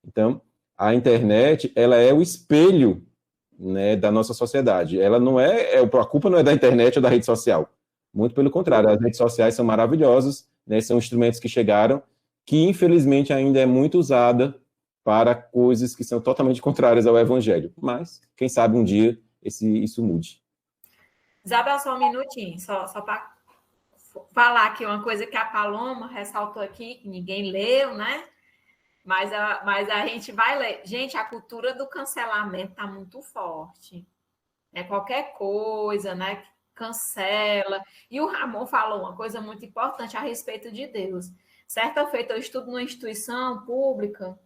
S6: Então, a internet, ela é o espelho, né, da nossa sociedade. Ela não a culpa não é da internet ou da rede social. Muito pelo contrário, as redes sociais são maravilhosas, né, são instrumentos que chegaram, que infelizmente ainda é muito usada para coisas que são totalmente contrárias ao Evangelho. Mas, quem sabe um dia isso mude.
S11: Isabel, só um minutinho, só para falar aqui uma coisa que a Paloma ressaltou aqui, que ninguém leu, né? Mas a gente vai ler. Gente, a cultura do cancelamento está muito forte. Qualquer coisa, né? Cancela. E o Ramon falou uma coisa muito importante a respeito de Deus. Certa feita, eu estudo numa instituição pública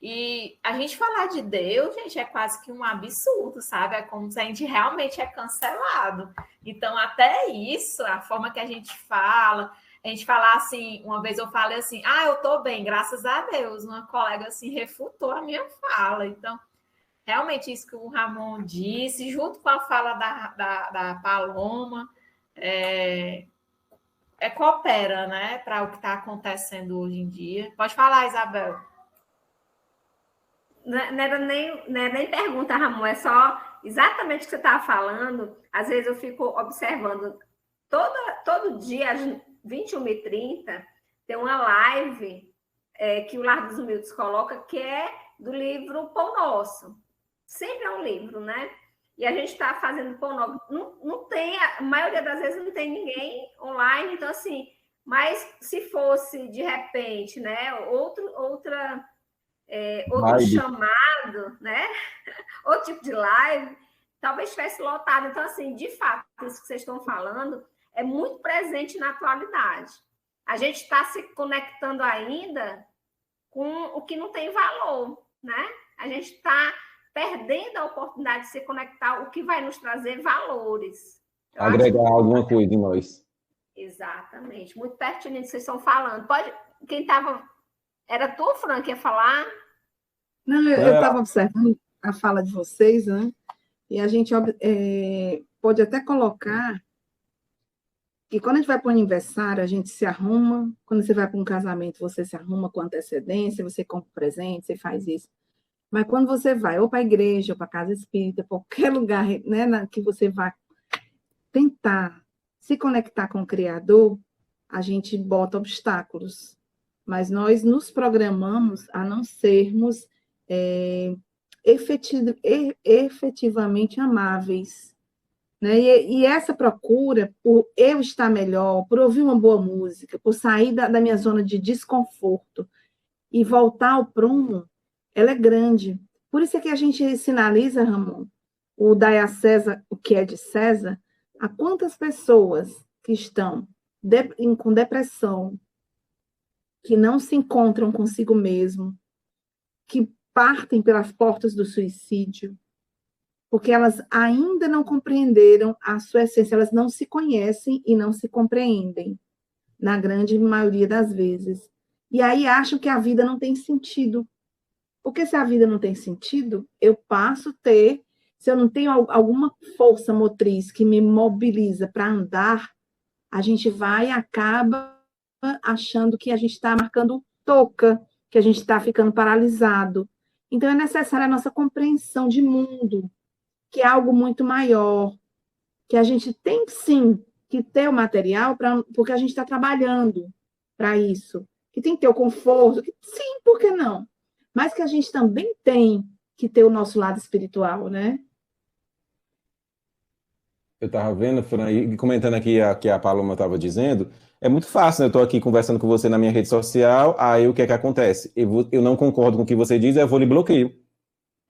S11: e a gente falar de Deus, gente, é quase que um absurdo, sabe? É como se a gente realmente é cancelado. Então, até isso, a forma que a gente fala assim, uma vez eu falei assim, eu tô bem, graças a Deus. Uma colega, assim, refutou a minha fala. Então, realmente, isso que o Ramon disse, junto com a fala da Paloma, coopera, né, para o que está acontecendo hoje em dia. Pode falar, Isabel.
S12: Não era nem pergunta, Ramon, é só exatamente o que você estava falando. Às vezes eu fico observando, todo dia, às 21h30, tem uma live que o Lar dos Humildes coloca, que é do livro Pão Nosso. Sempre é um livro, né? E a gente está fazendo pão nosso. Não tem, a maioria das vezes não tem ninguém online, então assim, mas se fosse de repente, né, outro chamado, né? Outro tipo de live, talvez estivesse lotado. Então, assim, de fato, isso que vocês estão falando é muito presente na atualidade. A gente está se conectando ainda com o que não tem valor, né? A gente está perdendo a oportunidade de se conectar, o que vai nos trazer valores.
S6: Agregar alguma coisa em nós.
S12: Exatamente. Muito pertinente que vocês estão falando. Quem estava... Era tu, Fran, que ia falar?
S8: Não, eu estava observando a fala de vocês, né? E a gente pode até colocar que quando a gente vai para um aniversário, a gente se arruma. Quando você vai para um casamento, você se arruma com antecedência, você compra presente, você faz isso. Mas quando você vai ou para a igreja, ou para a casa espírita, qualquer lugar, né, que você vai tentar se conectar com o Criador, a gente bota obstáculos. Mas nós nos programamos a não sermos efetivamente amáveis. Né? E essa procura por eu estar melhor, por ouvir uma boa música, por sair da minha zona de desconforto e voltar ao prumo, ela é grande. Por isso é que a gente sinaliza, Ramon, o dai a César o que é de César, a quantas pessoas que estão com depressão, que não se encontram consigo mesmo, que partem pelas portas do suicídio, porque elas ainda não compreenderam a sua essência, elas não se conhecem e não se compreendem, na grande maioria das vezes. E aí acham que a vida não tem sentido. Porque se a vida não tem sentido, eu passo a ter, se eu não tenho alguma força motriz que me mobiliza para andar, a gente vai e acaba achando que a gente está marcando toca, que a gente está ficando paralisado. Então, é necessária a nossa compreensão de mundo, que é algo muito maior, que a gente tem, sim, que ter o material, porque a gente está trabalhando para isso, que tem que ter o conforto, sim, por que não? Mas que a gente também tem que ter o nosso lado espiritual, né?
S6: Eu estava vendo, Fran, e comentando aqui que a Paloma estava dizendo, é muito fácil, né? Eu estou aqui conversando com você na minha rede social, aí o que é que acontece? Eu não concordo com o que você diz, eu vou lhe bloqueio.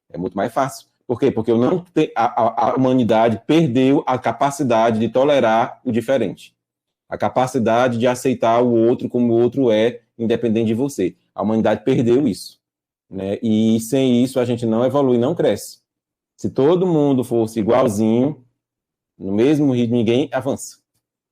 S6: É muito mais fácil. Por quê? Porque eu não tenho, a humanidade perdeu a capacidade de tolerar o diferente. A capacidade de aceitar o outro como o outro é, independente de você. A humanidade perdeu isso, né? E sem isso a gente não evolui, não cresce. Se todo mundo fosse igualzinho, no mesmo ritmo, ninguém avança.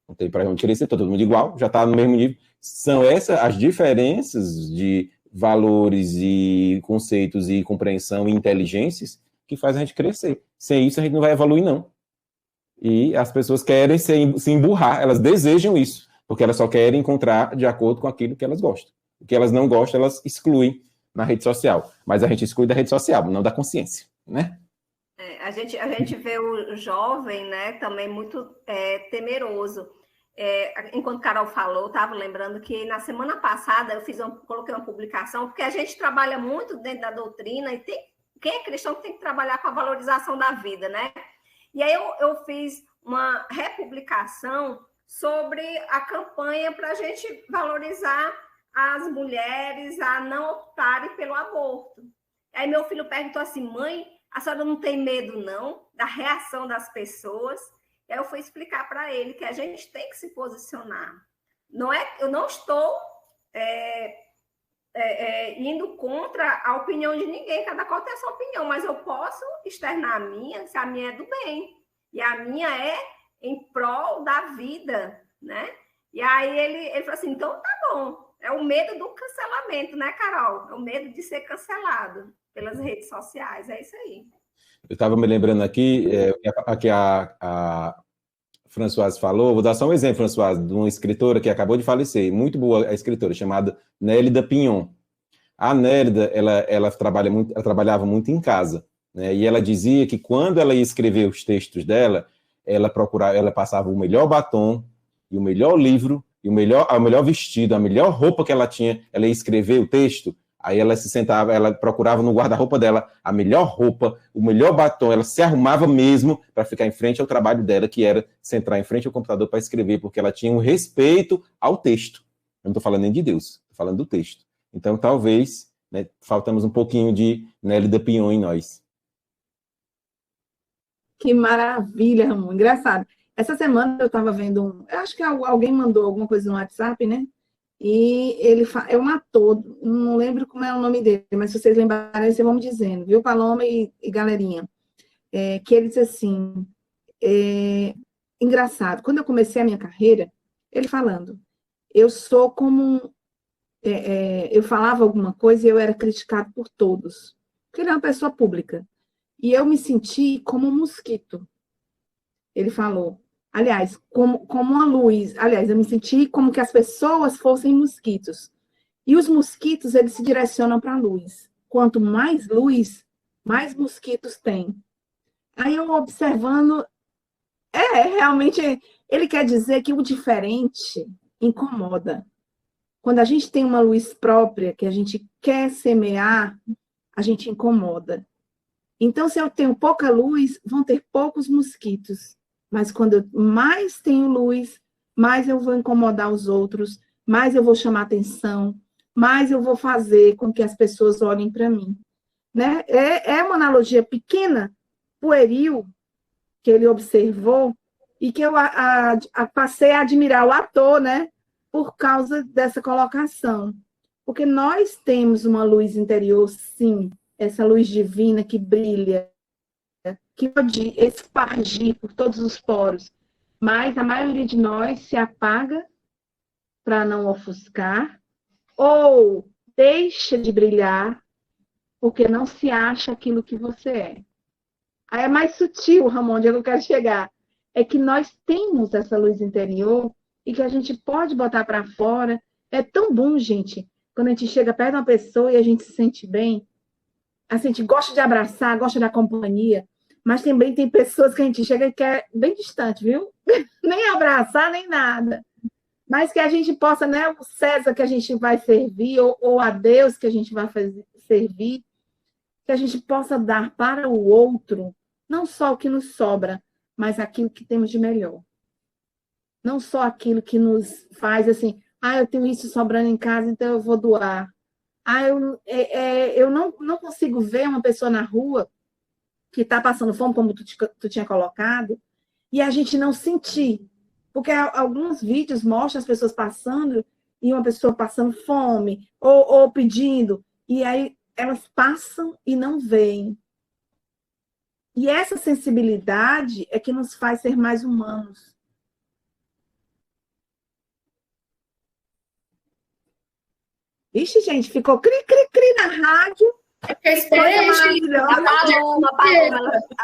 S6: Não tem para onde crescer, todo mundo igual, já está no mesmo nível. São essas as diferenças de valores e conceitos e compreensão e inteligências que faz a gente crescer. Sem isso, a gente não vai evoluir, não. E as pessoas querem se emburrar, elas desejam isso, porque elas só querem encontrar de acordo com aquilo que elas gostam. O que elas não gostam, elas excluem na rede social. Mas a gente exclui da rede social, não da consciência, né?
S12: A gente vê o jovem, né, também muito temeroso. Enquanto Carol falou, eu estava lembrando que na semana passada coloquei uma publicação, porque a gente trabalha muito dentro da doutrina, e quem é cristão tem que trabalhar com a valorização da vida, né? E aí eu fiz uma republicação sobre a campanha para a gente valorizar as mulheres a não optarem pelo aborto. Aí meu filho perguntou assim: mãe, a senhora não tem medo, não, da reação das pessoas? E aí eu fui explicar para ele que a gente tem que se posicionar. Eu não estou indo contra a opinião de ninguém, cada qual tem a sua opinião, mas eu posso externar a minha, se a minha é do bem. E a minha é em prol da vida, né? E aí ele falou assim: então tá bom. É o medo do cancelamento, né, Carol? É o medo de ser cancelado pelas redes sociais, é isso aí.
S6: Eu estava me lembrando aqui, que a Françoise falou, vou dar só um exemplo, Françoise, de uma escritora que acabou de falecer, muito boa a escritora, chamada Nélida Pinhon. A Nélida, ela trabalhava muito em casa, né? E ela dizia que quando ela ia escrever os textos dela, ela passava o melhor batom e o melhor livro, e o melhor vestido, a melhor roupa que ela tinha, ela ia escrever o texto, aí ela se sentava, ela procurava no guarda-roupa dela a melhor roupa, o melhor batom, ela se arrumava mesmo para ficar em frente ao trabalho dela, que era sentar em frente ao computador para escrever, porque ela tinha um respeito ao texto. Eu não estou falando nem de Deus, estou falando do texto. Então, talvez, né, faltamos um pouquinho de Nélida Pinhon em nós.
S8: Que maravilha, Ramon, engraçado. Essa semana eu estava vendo, eu acho que alguém mandou alguma coisa no WhatsApp, né? E ele é um ator, não lembro como é o nome dele, mas se vocês lembrarem, vocês vão me dizendo, viu, Paloma e galerinha? Que ele diz assim, engraçado, quando eu comecei a minha carreira, ele falando, eu sou como, eu falava alguma coisa e eu era criticado por todos, porque ele é uma pessoa pública, e eu me senti como um mosquito. Ele falou, aliás, como uma luz. Aliás, eu me senti como que as pessoas fossem mosquitos. E os mosquitos, eles se direcionam para a luz. Quanto mais luz, mais mosquitos tem. Aí eu observando, realmente, ele quer dizer que o diferente incomoda. Quando a gente tem uma luz própria, que a gente quer semear, a gente incomoda. Então, se eu tenho pouca luz, vão ter poucos mosquitos. Mas quando eu mais tenho luz, mais eu vou incomodar os outros, mais eu vou chamar atenção, mais eu vou fazer com que as pessoas olhem para mim. Né? É uma analogia pequena, pueril, que ele observou, e que eu passei a admirar o ator, né? Por causa dessa colocação. Porque nós temos uma luz interior, sim, essa luz divina que brilha, que pode espargir por todos os poros, mas a maioria de nós se apaga para não ofuscar, ou deixa de brilhar porque não se acha aquilo que você é. Aí é mais sutil, Ramon, onde eu quero chegar. É que nós temos essa luz interior e que a gente pode botar para fora. É tão bom, gente, quando a gente chega perto de uma pessoa e a gente se sente bem. A gente gosta de abraçar, gosta da companhia, mas também tem pessoas que a gente chega e quer bem distante, viu? Nem abraçar, nem nada. Mas que a gente possa, né, o César que a gente vai servir, ou a Deus que a gente vai servir, que a gente possa dar para o outro, não só o que nos sobra, mas aquilo que temos de melhor. Não só aquilo que nos faz assim, eu tenho isso sobrando em casa, então eu vou doar. Eu não consigo ver uma pessoa na rua que está passando fome, como tu tinha colocado, e a gente não sentir. Porque alguns vídeos mostram as pessoas passando, e uma pessoa passando fome, ou pedindo, e aí elas passam e não veem. E essa sensibilidade é que nos faz ser mais humanos. Ixi, gente, ficou cri-cri-cri na rádio.
S12: A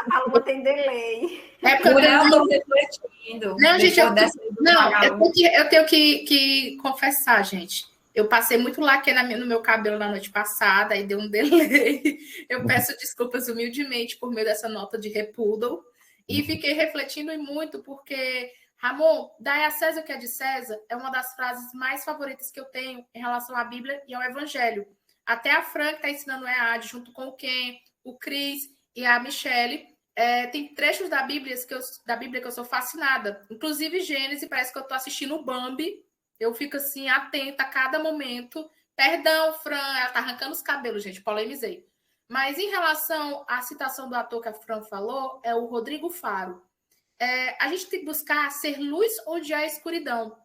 S12: Paloma tem delay.
S7: É porque eu tô refletindo. Não, gente, eu tenho que confessar, gente. Eu passei muito laque no meu cabelo na noite passada e deu um delay. Eu peço desculpas humildemente por meio dessa nota de repudo. E fiquei refletindo muito porque, Ramon, dai a César o que é de César é uma das frases mais favoritas que eu tenho em relação à Bíblia e ao Evangelho. Até a Fran, que está ensinando o EAD, junto com o Ken, o Cris e a Michele, tem trechos da Bíblia que eu sou fascinada. Inclusive, Gênesis, parece que eu estou assistindo o Bambi. Eu fico assim, atenta a cada momento. Perdão, Fran, ela está arrancando os cabelos, gente, polemizei. Mas em relação à citação do ator que a Fran falou, é o Rodrigo Faro. A gente tem que buscar ser luz onde há escuridão.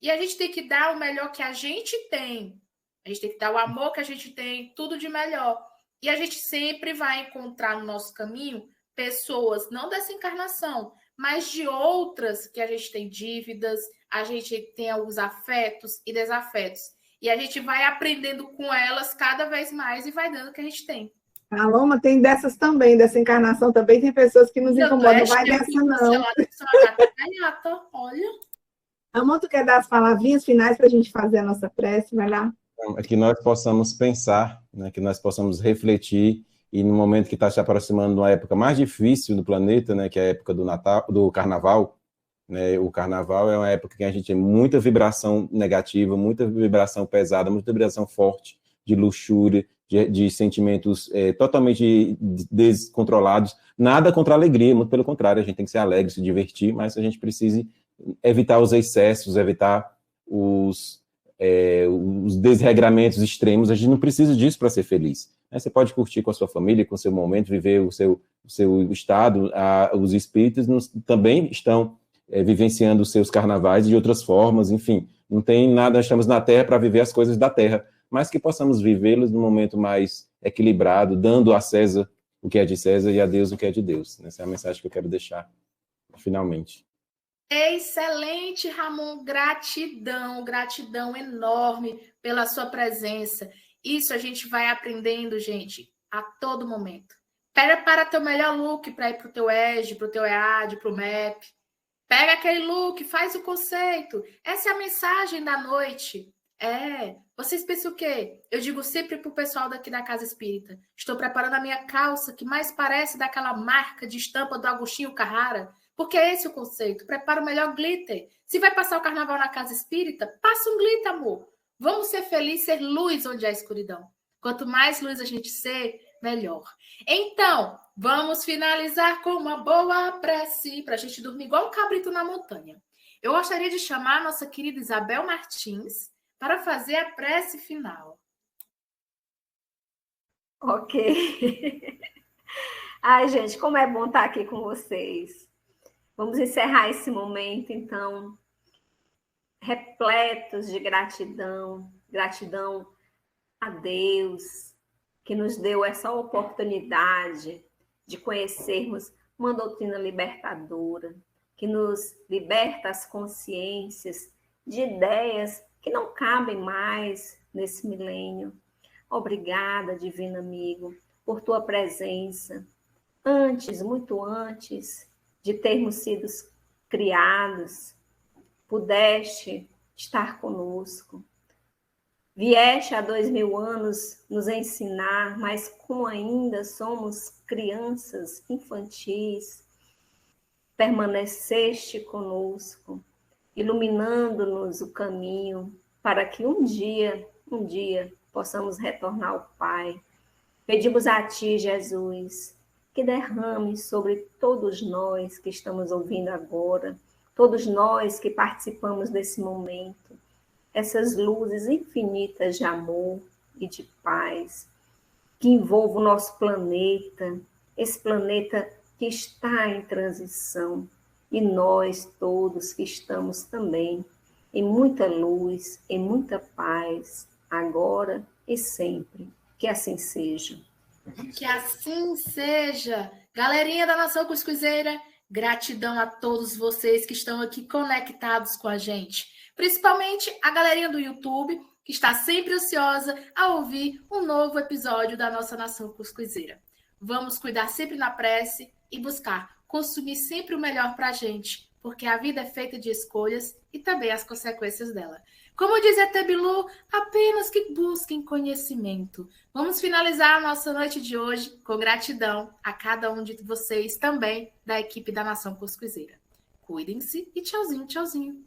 S7: E a gente tem que dar o melhor que a gente tem. A gente tem que dar o amor que a gente tem, tudo de melhor. E a gente sempre vai encontrar no nosso caminho pessoas, não dessa encarnação, mas de outras que a gente tem dívidas, a gente tem alguns afetos e desafetos. E a gente vai aprendendo com elas cada vez mais e vai dando o que a gente tem.
S8: A Loma tem dessas também, dessa encarnação também, tem pessoas que nos incomodam. Não vai dessa, não.
S7: Olha.
S8: Amor, tu quer dar as palavrinhas finais para a gente fazer a nossa prece? Vai lá.
S6: É que nós possamos pensar, né, que nós possamos refletir, e no momento que está se aproximando de uma época mais difícil do planeta, né, que é a época do Natal, do Carnaval, né, o Carnaval é uma época que a gente tem muita vibração negativa, muita vibração pesada, muita vibração forte, de luxúria, de sentimentos totalmente descontrolados, nada contra a alegria, muito pelo contrário, a gente tem que ser alegre, se divertir, mas a gente precisa evitar os excessos, evitar os desregramentos extremos. A gente não precisa disso para ser feliz. Você pode curtir com a sua família, com o seu momento, viver o seu estado. Os espíritos também estão vivenciando os seus carnavais de outras formas, enfim. Não tem nada, nós estamos na Terra para viver as coisas da Terra, mas que possamos vivê-los num momento mais equilibrado, dando a César o que é de César e a Deus o que é de Deus. Essa é a mensagem que eu quero deixar, finalmente.
S7: Excelente, Ramon. Gratidão, gratidão enorme pela sua presença. Isso a gente vai aprendendo, gente, a todo momento. Prepara teu melhor look para ir para o teu EJE, para o teu EAD, para o MEP. Pega aquele look, faz o conceito. Essa é a mensagem da noite. Vocês pensam o quê? Eu digo sempre para o pessoal daqui da Casa Espírita. Estou preparando a minha calça que mais parece daquela marca de estampa do Agostinho Carrara. Porque é esse o conceito. Prepara o melhor glitter. Se vai passar o carnaval na Casa Espírita, passa um glitter, amor. Vamos ser felizes, ser luz onde há escuridão. Quanto mais luz a gente ser, melhor. Então, vamos finalizar com uma boa prece para a gente dormir igual um cabrito na montanha. Eu gostaria de chamar a nossa querida Isabel Martins para fazer a prece final.
S12: Ok. Ai, gente, como é bom estar aqui com vocês. Vamos encerrar esse momento, então, repletos de gratidão, gratidão a Deus, que nos deu essa oportunidade de conhecermos uma doutrina libertadora, que nos liberta as consciências de ideias que não cabem mais nesse milênio. Obrigada, divino amigo, por tua presença. Antes, muito antes de termos sido criados, pudeste estar conosco. Vieste há 2000 anos nos ensinar, mas como ainda somos crianças infantis, permaneceste conosco, iluminando-nos o caminho para que um dia possamos retornar ao Pai. Pedimos a Ti, Jesus, que derrame sobre todos nós que estamos ouvindo agora, todos nós que participamos desse momento, essas luzes infinitas de amor e de paz, que envolvam o nosso planeta, esse planeta que está em transição, e nós todos que estamos também em muita luz, em muita paz, agora e sempre. Que assim seja.
S7: Que assim seja. Galerinha da Nação Cuscuzeira, gratidão a todos vocês que estão aqui conectados com a gente. Principalmente a galerinha do YouTube, que está sempre ansiosa a ouvir um novo episódio da nossa Nação Cuscuzeira. Vamos cuidar sempre na prece e buscar consumir sempre o melhor para a gente, porque a vida é feita de escolhas e também as consequências dela. Como diz ET Bilu, apenas que busquem conhecimento. Vamos finalizar a nossa noite de hoje com gratidão a cada um de vocês também da equipe da Nação Cuscuzeira. Cuidem-se e tchauzinho, tchauzinho.